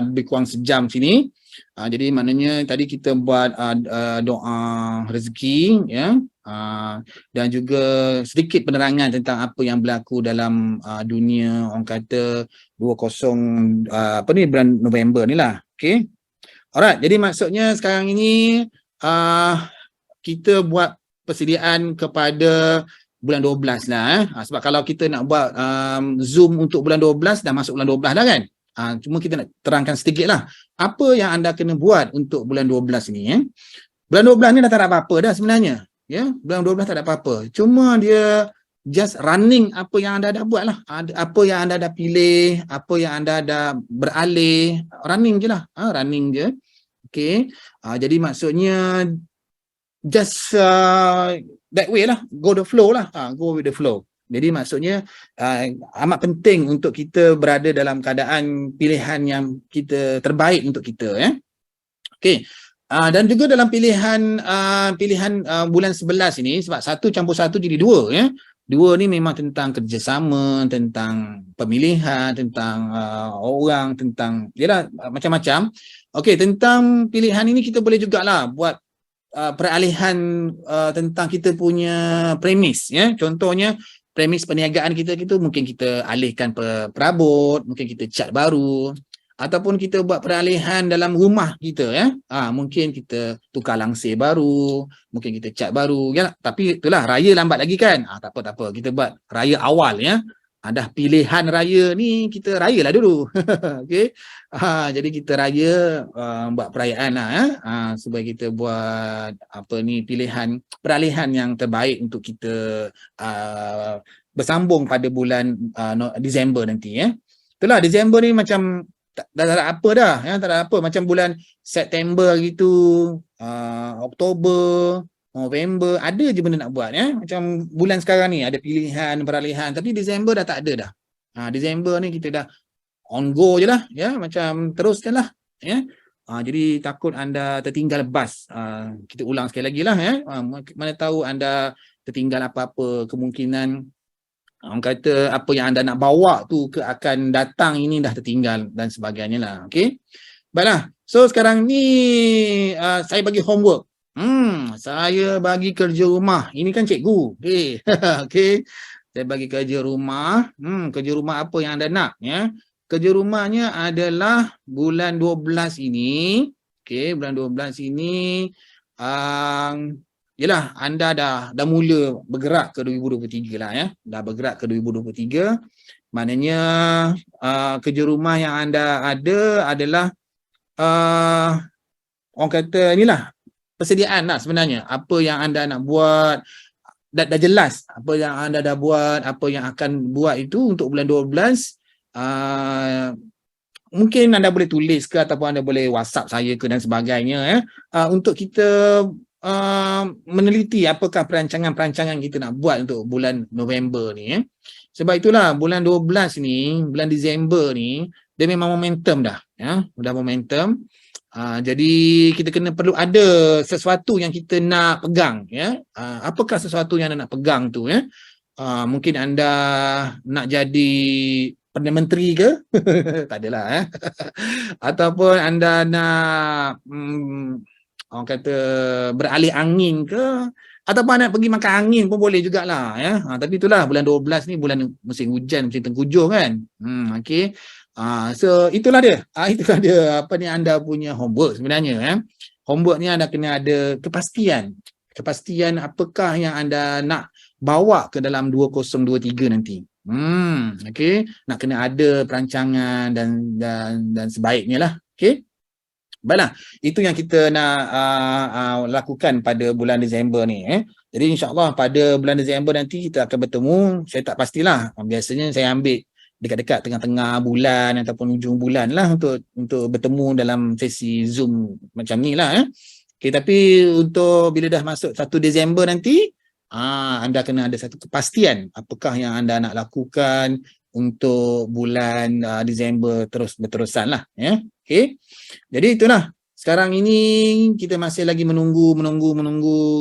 lebih kurang sejam sini. Jadi maknanya tadi kita buat doa rezeki, dan juga sedikit penerangan tentang apa yang berlaku dalam dunia orang kata 20 bulan November ni lah. Okey. Alright, jadi maksudnya sekarang ini kita buat persediaan kepada bulan 12 lah. Sebab kalau kita nak buat Zoom untuk bulan 12, dah masuk bulan 12 dah kan. Cuma kita nak terangkan sedikit lah apa yang anda kena buat untuk bulan 12 ni. Bulan 12 ni dah tak ada apa-apa dah sebenarnya. Bulan 12 tak ada apa-apa. Cuma dia just running apa yang anda dah buat lah, apa yang anda dah pilih, apa yang anda dah beralih, running je lah, running je. Okay, jadi maksudnya just that way lah, go the flow lah, go with the flow. Jadi maksudnya amat penting untuk kita berada dalam keadaan pilihan yang kita terbaik untuk kita, ya. Okey. Dan juga dalam pilihan bulan 11 ini, sebab 1+1 jadi 2, ya. 2 ni memang tentang kerjasama, tentang pemilihan, tentang orang, tentang yalah macam-macam. Okey, tentang pilihan ini kita boleh jugalah buat peralihan tentang kita punya premis, ya. Contohnya premis perniagaan kita mungkin kita alihkan perabot, mungkin kita cat baru, ataupun kita buat peralihan dalam rumah kita, ya. Mungkin kita tukar langsir baru, mungkin kita cat baru, ya. Tapi itulah raya lambat lagi kan. Tak apa, kita buat raya awal, ya. Dah pilihan raya ni kita rayalah dulu. Okey. Jadi kita raya buat perayaan lah, ya. Supaya kita buat peralihan yang terbaik untuk kita bersambung pada bulan Disember nanti, ya. Itulah Disember ni macam tak ada apa dah, ya, tak ada apa, macam bulan September gitu, Oktober, November, ada je benda nak buat, ya. Macam bulan sekarang ni ada pilihan, peralihan, tapi Disember dah tak ada dah. Disember ni kita dah on go je lah, ya, macam terus je lah, ya. Jadi takut anda tertinggal bas. Kita ulang sekali lagi lah, ya. Mana tahu anda tertinggal apa-apa, kemungkinan orang kata apa yang anda nak bawa tu ke akan datang ini dah tertinggal dan sebagainya lah. Okey. Baiklah. So sekarang ni saya bagi homework. Saya bagi kerja rumah. Ini kan cikgu. Okey. Okey. Saya bagi kerja rumah. Kerja rumah apa yang anda nak, ya? Kerja rumahnya adalah bulan 12 ini. Okey, bulan 12 ini yalah, anda dah mula bergerak ke 2023 lah, ya. Dah bergerak ke 2023. Maknanya kerja rumah yang anda ada adalah orang kata inilah persediaan lah sebenarnya. Apa yang anda nak buat dah jelas, apa yang anda dah buat, apa yang akan buat itu untuk bulan 12. Mungkin anda boleh tulis ke ataupun anda boleh WhatsApp saya ke dan sebagainya, ya. Untuk kita meneliti apakah perancangan-perancangan kita nak buat untuk bulan November ni, ya. Sebab itulah bulan 12 ni, bulan Disember ni, dia memang momentum dah, ya. Dah momentum. Jadi kita perlu ada sesuatu yang kita nak pegang, ya. Apakah sesuatu yang anda nak pegang tu, ya? Mungkin anda nak jadi Perdana Menteri ke? Tak adalah, ya. Ataupun anda nak orang kata beralih angin ke, ataupun nak pergi makan angin pun boleh jugalah, ya. Tapi itulah bulan 12 ni bulan musim hujan, musim tengkujuh kan. Okey. So itulah dia. Itulah dia apa ni anda punya homework sebenarnya, ya. Homework ni anda kena ada kepastian. Kepastian apakah yang anda nak bawa ke dalam 2023 nanti. Okey. Nak kena ada perancangan dan sebaiknya lah. Okey. Baiklah, itu yang kita nak lakukan pada bulan Disember ni, Jadi insya-Allah pada bulan Disember nanti kita akan bertemu. Saya tak pastilah. Biasanya saya ambil dekat-dekat tengah-tengah bulan ataupun ujung bulan lah untuk bertemu dalam sesi Zoom macam ni lah, Okay, tapi untuk bila dah masuk 1 Disember nanti, anda kena ada satu kepastian apakah yang anda nak lakukan untuk bulan Disember berterusan lah, ya. Okay. Jadi itulah. Sekarang ini kita masih lagi menunggu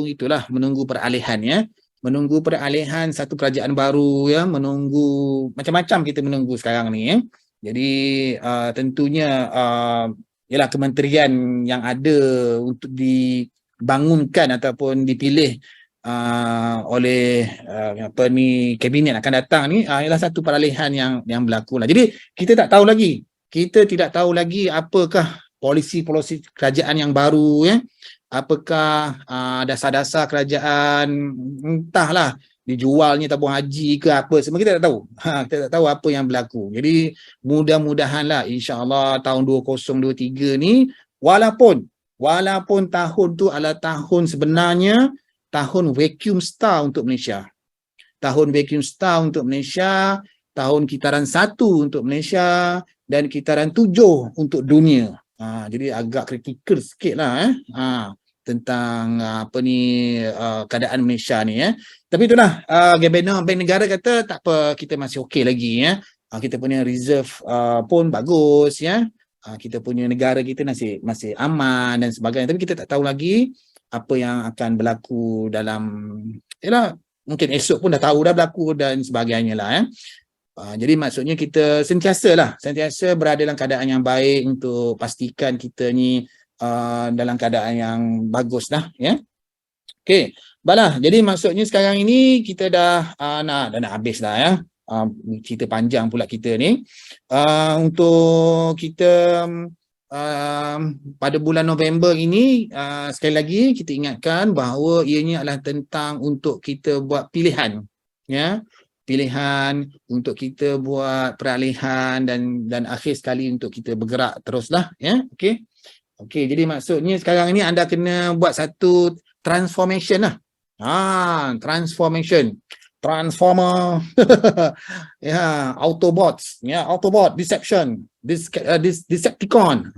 itulah, menunggu peralihan, ya. Menunggu peralihan satu kerajaan baru, ya. Menunggu macam-macam kita menunggu sekarang ni, ya. Jadi tentunya ialah kementerian yang ada untuk dibangunkan ataupun dipilih oleh kabinet akan datang ni ialah satu peralihan yang berlaku lah. Jadi kita tak tahu lagi. Kita tidak tahu lagi apakah polisi-polisi kerajaan yang baru, ya. Apakah dasar-dasar kerajaan, entahlah dijualnya tabung haji ke apa, semua kita tak tahu. Kita tak tahu apa yang berlaku. Jadi mudah-mudahanlah insya-Allah tahun 2023 ni walaupun tahun tu adalah tahun sebenarnya tahun vacuum star untuk Malaysia. tahun vacuum star untuk Malaysia, tahun kitaran 1 untuk Malaysia dan kitaran 7 untuk dunia. Jadi agak kritikal sikit lah tentang keadaan Malaysia ni Tapi itulah Gabenor Bank Negara kata tak apa, kita masih okey lagi kita punya reserve pun bagus kita punya negara kita masih aman dan sebagainya, tapi kita tak tahu lagi apa yang akan berlaku dalam mungkin esok pun dah tahu dah berlaku dan sebagainya lah jadi maksudnya kita sentiasa berada dalam keadaan yang baik untuk pastikan kita ni dalam keadaan yang bagus dah Okey, baiklah. Jadi maksudnya sekarang ini kita dah nak habis dah cerita panjang pula kita ni. Untuk kita pada bulan November ini sekali lagi kita ingatkan bahawa ianya adalah tentang untuk kita buat pilihan pilihan untuk kita buat peralihan dan akhir sekali untuk kita bergerak teruslah Okey, jadi maksudnya sekarang ni anda kena buat satu transformation transformation, transformer Autobots Autobot, Deception, Decepticon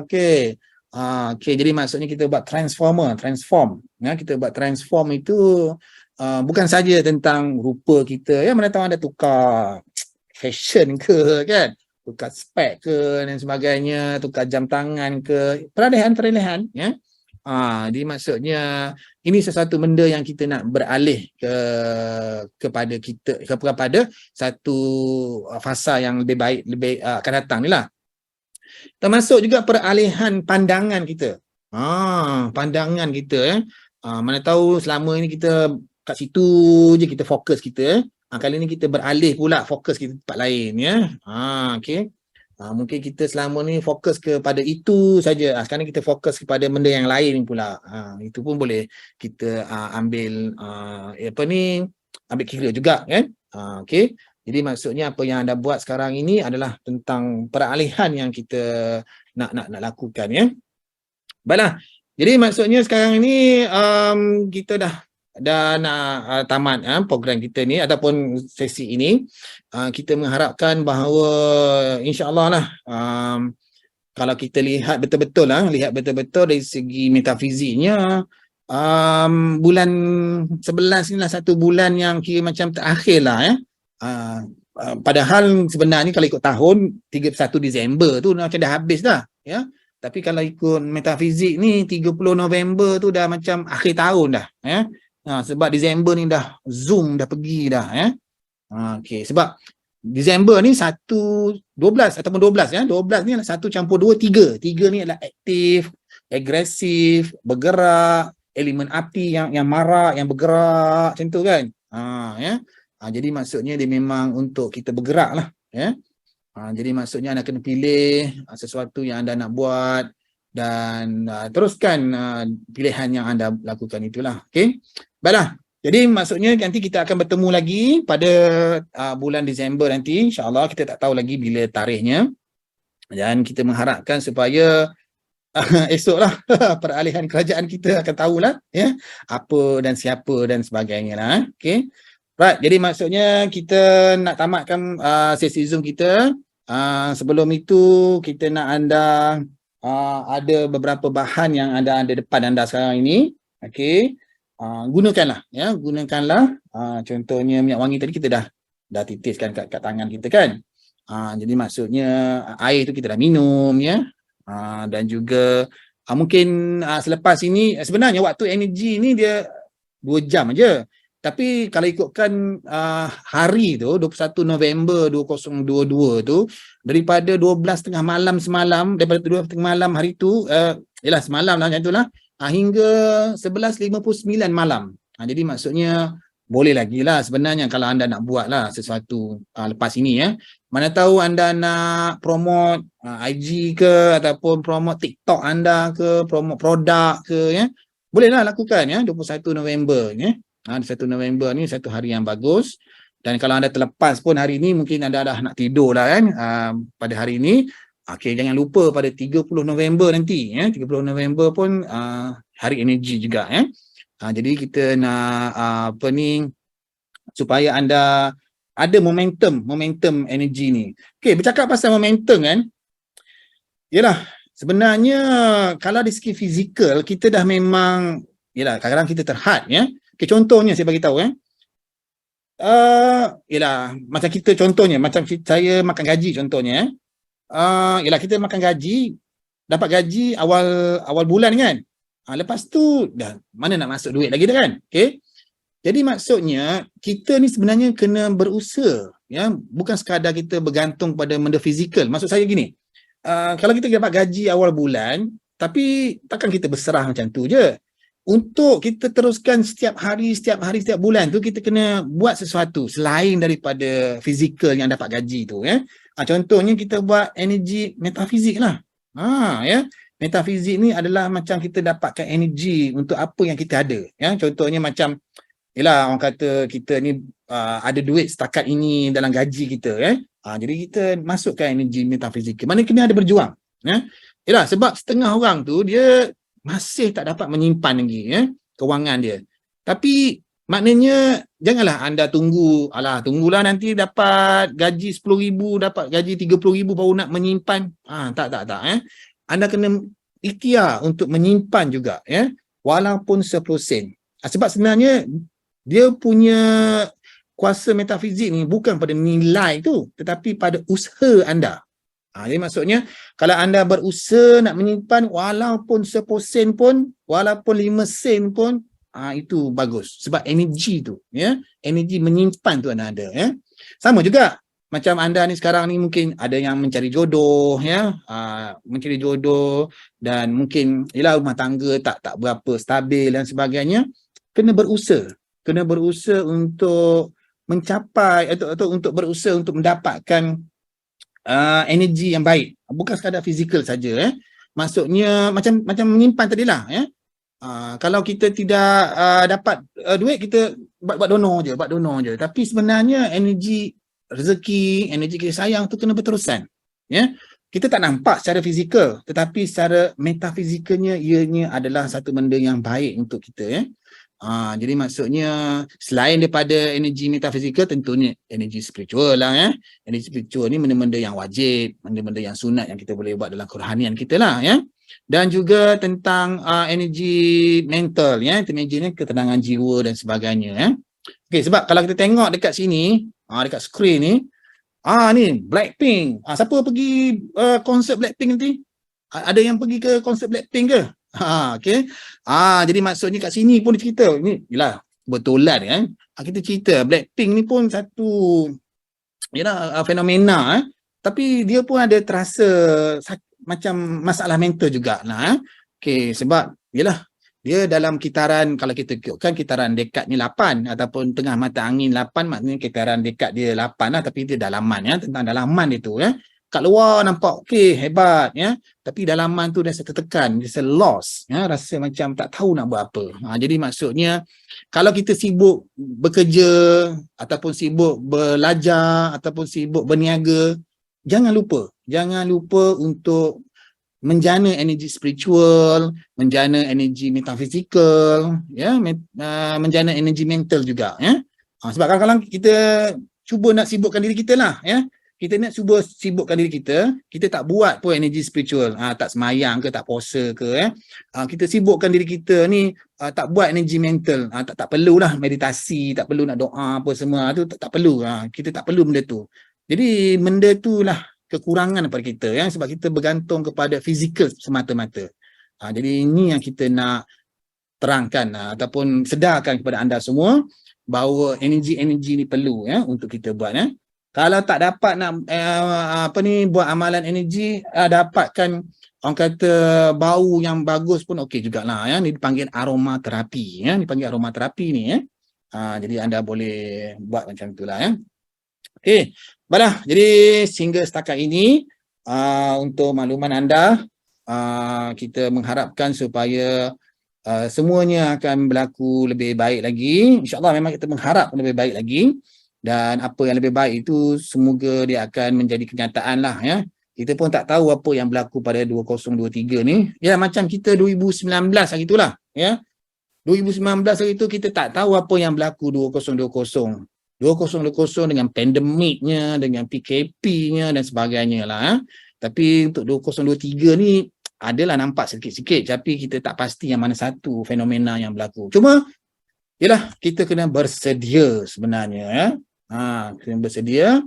okey. Jadi maksudnya kita buat transform kita buat transform itu bukan saja tentang rupa kita mana tahu anda tukar fashion ke tukar spek ke dan sebagainya, tukar jam tangan ke, peralihan jadi maksudnya ini sesuatu benda yang kita nak beralih kepada satu fasa yang lebih baik akan datang ni lah. Termasuk juga peralihan pandangan kita. Pandangan kita mana tahu selama ini kita kat situ je kita fokus kita. Kali ni kita beralih pula fokus kita tempat lain okey. Mungkin kita selama ni fokus kepada itu saja. Sekarang kita fokus kepada benda yang lain pula. Itu pun boleh kita ambil ambil kira juga okey. Jadi maksudnya apa yang anda buat sekarang ini adalah tentang peralihan yang kita nak lakukan Baiklah. Jadi maksudnya sekarang ini kita dah nak tamat program kita ni ataupun sesi ini. Kita mengharapkan bahawa insya-Allah lah kalau kita lihat betul-betul dari segi metafiziknya bulan 11 ni lah satu bulan yang kira macam terakhir lah padahal sebenarnya kalau ikut tahun 31 Disember tu macam dah habis dah tapi kalau ikut metafizik ni 30 November tu dah macam akhir tahun dah sebab Disember ni dah zoom dah pergi dah okey, sebab Disember ni 12 ataupun 12 12 ni adalah 1 campur 2 3 ni adalah aktif, agresif, bergerak, elemen api yang marah, yang bergerak macam tu kan jadi maksudnya dia memang untuk kita bergerak lah jadi maksudnya anda kena pilih sesuatu yang anda nak buat dan teruskan pilihan yang anda lakukan itulah okey. Baiklah. Jadi maksudnya nanti kita akan bertemu lagi pada bulan Disember nanti, insya-Allah. Kita tak tahu lagi bila tarikhnya. Dan kita mengharapkan supaya esoklah peralihan kerajaan kita akan tahulah apa dan siapa dan sebagainya lah okey. Right, jadi maksudnya kita nak tamatkan sesi Zoom kita. Sebelum itu kita nak anda ada beberapa bahan yang ada depan anda sekarang ini okey. Gunakanlah contohnya minyak wangi tadi kita dah titiskan kat tangan kita kan jadi maksudnya air tu kita dah minum dan juga mungkin selepas ini sebenarnya waktu energi ni dia 2 jam aja, tapi kalau ikutkan hari tu 21 November 2022 tu daripada 12.30 malam semalam, daripada 12.30 malam hari tu semalam lah macam tu lah hingga 11.59 malam. Jadi maksudnya boleh lagi lah sebenarnya kalau anda nak buat lah sesuatu lepas ini Mana tahu anda nak promote IG ke ataupun promote TikTok anda ke, promote produk ke bolehlah lakukan 21 November 21 November ni satu hari yang bagus. Dan kalau anda terlepas pun hari ni mungkin anda dah nak tidur lah pada hari ni. Okey, jangan lupa pada 30 November nanti 30 November pun hari energi juga jadi kita nak supaya anda ada momentum energi ni. Okey, bercakap pasal momentum kan, yalah, sebenarnya kalau dari segi fizikal kita dah memang, yalah, kadang-kadang kita terhad ya. Okey, contohnya saya bagi tahu yalah, macam kita contohnya, macam saya makan gaji contohnya yalah, kita makan gaji, dapat gaji awal bulan kan. Lepas tu dah mana nak masuk duit lagi dah kan. Okey. Jadi maksudnya kita ni sebenarnya kena berusaha ya, bukan sekadar kita bergantung pada benda fizikal. Maksud saya gini, kalau kita dapat gaji awal bulan, tapi takkan kita berserah macam tu je. Untuk kita teruskan setiap hari, setiap bulan tu kita kena buat sesuatu selain daripada fizikal yang dapat gaji tu ya. Contohnya kita buat energi metafizik lah. Ya. Metafizik ni adalah macam kita dapatkan energi untuk apa yang kita ada ya. Contohnya macam, yalah, orang kata kita ni ada duit setakat ini dalam gaji kita jadi kita masukkan energi metafizikal. Mana kena ada berjuang ya. Yalah, sebab setengah orang tu dia masih tak dapat menyimpan lagi kewangan dia. Tapi maknanya janganlah anda tunggulah nanti dapat gaji 10,000, dapat gaji 30,000 baru nak menyimpan. Tak Anda kena ikhtiar untuk menyimpan juga walaupun 10%. Sebab sebenarnya dia punya kuasa metafizik ni bukan pada nilai tu, tetapi pada usaha anda. Jadi maksudnya kalau anda berusaha nak menyimpan walaupun 1% pun, walaupun 5 sen pun, itu bagus. Sebab energi tu energi menyimpan tu anda ada Sama juga macam anda ni sekarang ni mungkin ada yang mencari jodoh mencari jodoh, dan mungkin ialah rumah tangga tak berapa stabil dan sebagainya. Kena berusaha untuk mencapai atau untuk berusaha untuk mendapatkan energi yang baik, bukan sekadar fizikal saja maksudnya macam menyimpan tadilah kalau kita tidak dapat duit, kita buat donor je, tapi sebenarnya energi rezeki, energi kasih sayang tu kena berterusan kita tak nampak secara fizikal, tetapi secara metafizikalnya ianya adalah satu benda yang baik untuk kita jadi maksudnya selain daripada energi metafizikal, tentunya energi spiritual lah Energi spiritual ni benda-benda yang wajib, benda-benda yang sunat yang kita boleh buat dalam kerohanian kita lah Dan juga tentang energi mental energi ni ketenangan jiwa dan sebagainya Okey, sebab kalau kita tengok dekat sini, dekat skrin ni, ni Blackpink. Siapa pergi konsert Blackpink nanti? Ada yang pergi ke konsert Blackpink ke? Okey. Jadi maksudnya kat sini pun dia cerita, ni yalah betulan kita cerita Blackpink ni pun satu fenomena tapi dia pun ada terasa macam masalah mental jugalah Okey, sebab yalah dia dalam kitaran, kalau kita tengokkan kitaran dekad ni 8 ataupun tengah mata angin 8, maknanya kitaran dekad dia 8 lah, tapi dia dalaman tentang dalaman dia tu kat luar nampak okey, hebat tapi dalaman tu dia tertekan, dia lost rasa macam tak tahu nak buat apa. Jadi maksudnya kalau kita sibuk bekerja ataupun sibuk belajar ataupun sibuk berniaga, jangan lupa untuk menjana energi spiritual, menjana energi metafizikal menjana energi mental juga sebab kadang-kadang kita cuba nak sibukkan diri kita lah kita nak cuba sibukkan diri kita, kita tak buat pun energi spiritual, tak semayang ke, tak puasa ke kita sibukkan diri kita ni, tak buat energi mental, tak perlulah meditasi, tak perlu nak doa apa semua tu, tak perlu, kita tak perlu benda tu. Jadi benda tu lah kekurangan daripada kita sebab kita bergantung kepada fizikal semata-mata. Jadi ini yang kita nak terangkan ataupun sedarkan kepada anda semua bahawa energi-energi ni perlu untuk kita buat Kalau tak dapat nak buat amalan energi, dapatkan orang kata bau yang bagus pun okey jugalah Ni dipanggil aromaterapi dipanggil aromaterapi ni jadi anda boleh buat macam itulah Okey, baiklah. Jadi sehingga setakat ini untuk makluman anda, kita mengharapkan supaya semuanya akan berlaku lebih baik lagi. InsyaAllah memang kita mengharap lebih baik lagi. Dan apa yang lebih baik itu semoga dia akan menjadi kenyataan lah Kita pun tak tahu apa yang berlaku pada 2023 ni. Macam kita 2019 hari itulah 2019 hari itu kita tak tahu apa yang berlaku 2020. 2020 dengan pandemiknya, dengan PKP-nya dan sebagainya lah. Tapi untuk 2023 ni adalah nampak sikit-sikit, tapi kita tak pasti yang mana satu fenomena yang berlaku. Cuma yalah, kita kena bersedia sebenarnya ya. Kena bersedia.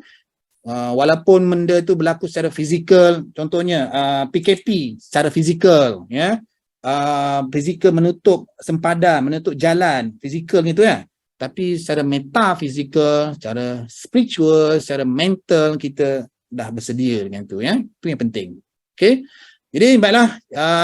Walaupun benda tu berlaku secara fizikal, contohnya PKP secara fizikal ya. Fizikal menutup sempadan, menutup jalan fizikal gitu ya. Tapi secara metafizikal, secara spiritual, secara mental kita dah bersedia dengan tu ya. Itu yang penting. Okey. Jadi baiklah,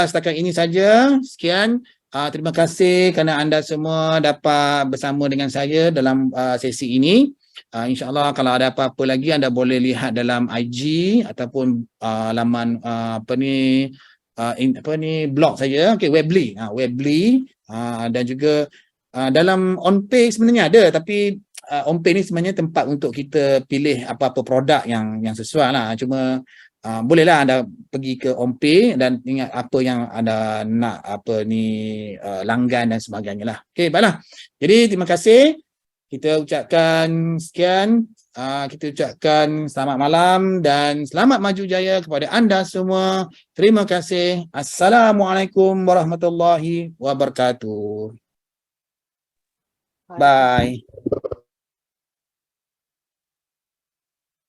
setakat ini saja. Sekian. Terima kasih kerana anda semua dapat bersama dengan saya dalam sesi ini. InsyaAllah kalau ada apa-apa lagi anda boleh lihat dalam IG ataupun laman blog saja. Okey, Webly. Webly dan juga dalam OnPay sebenarnya ada, tapi OnPay ni sebenarnya tempat untuk kita pilih apa-apa produk yang sesuai lah. Cuma bolehlah anda pergi ke OnPay dan ingat apa yang anda nak langgan dan sebagainya lah. Okey, baiklah. Jadi terima kasih. Kita ucapkan sekian. Kita ucapkan selamat malam dan selamat maju jaya kepada anda semua. Terima kasih. Assalamualaikum warahmatullahi wabarakatuh. Bye.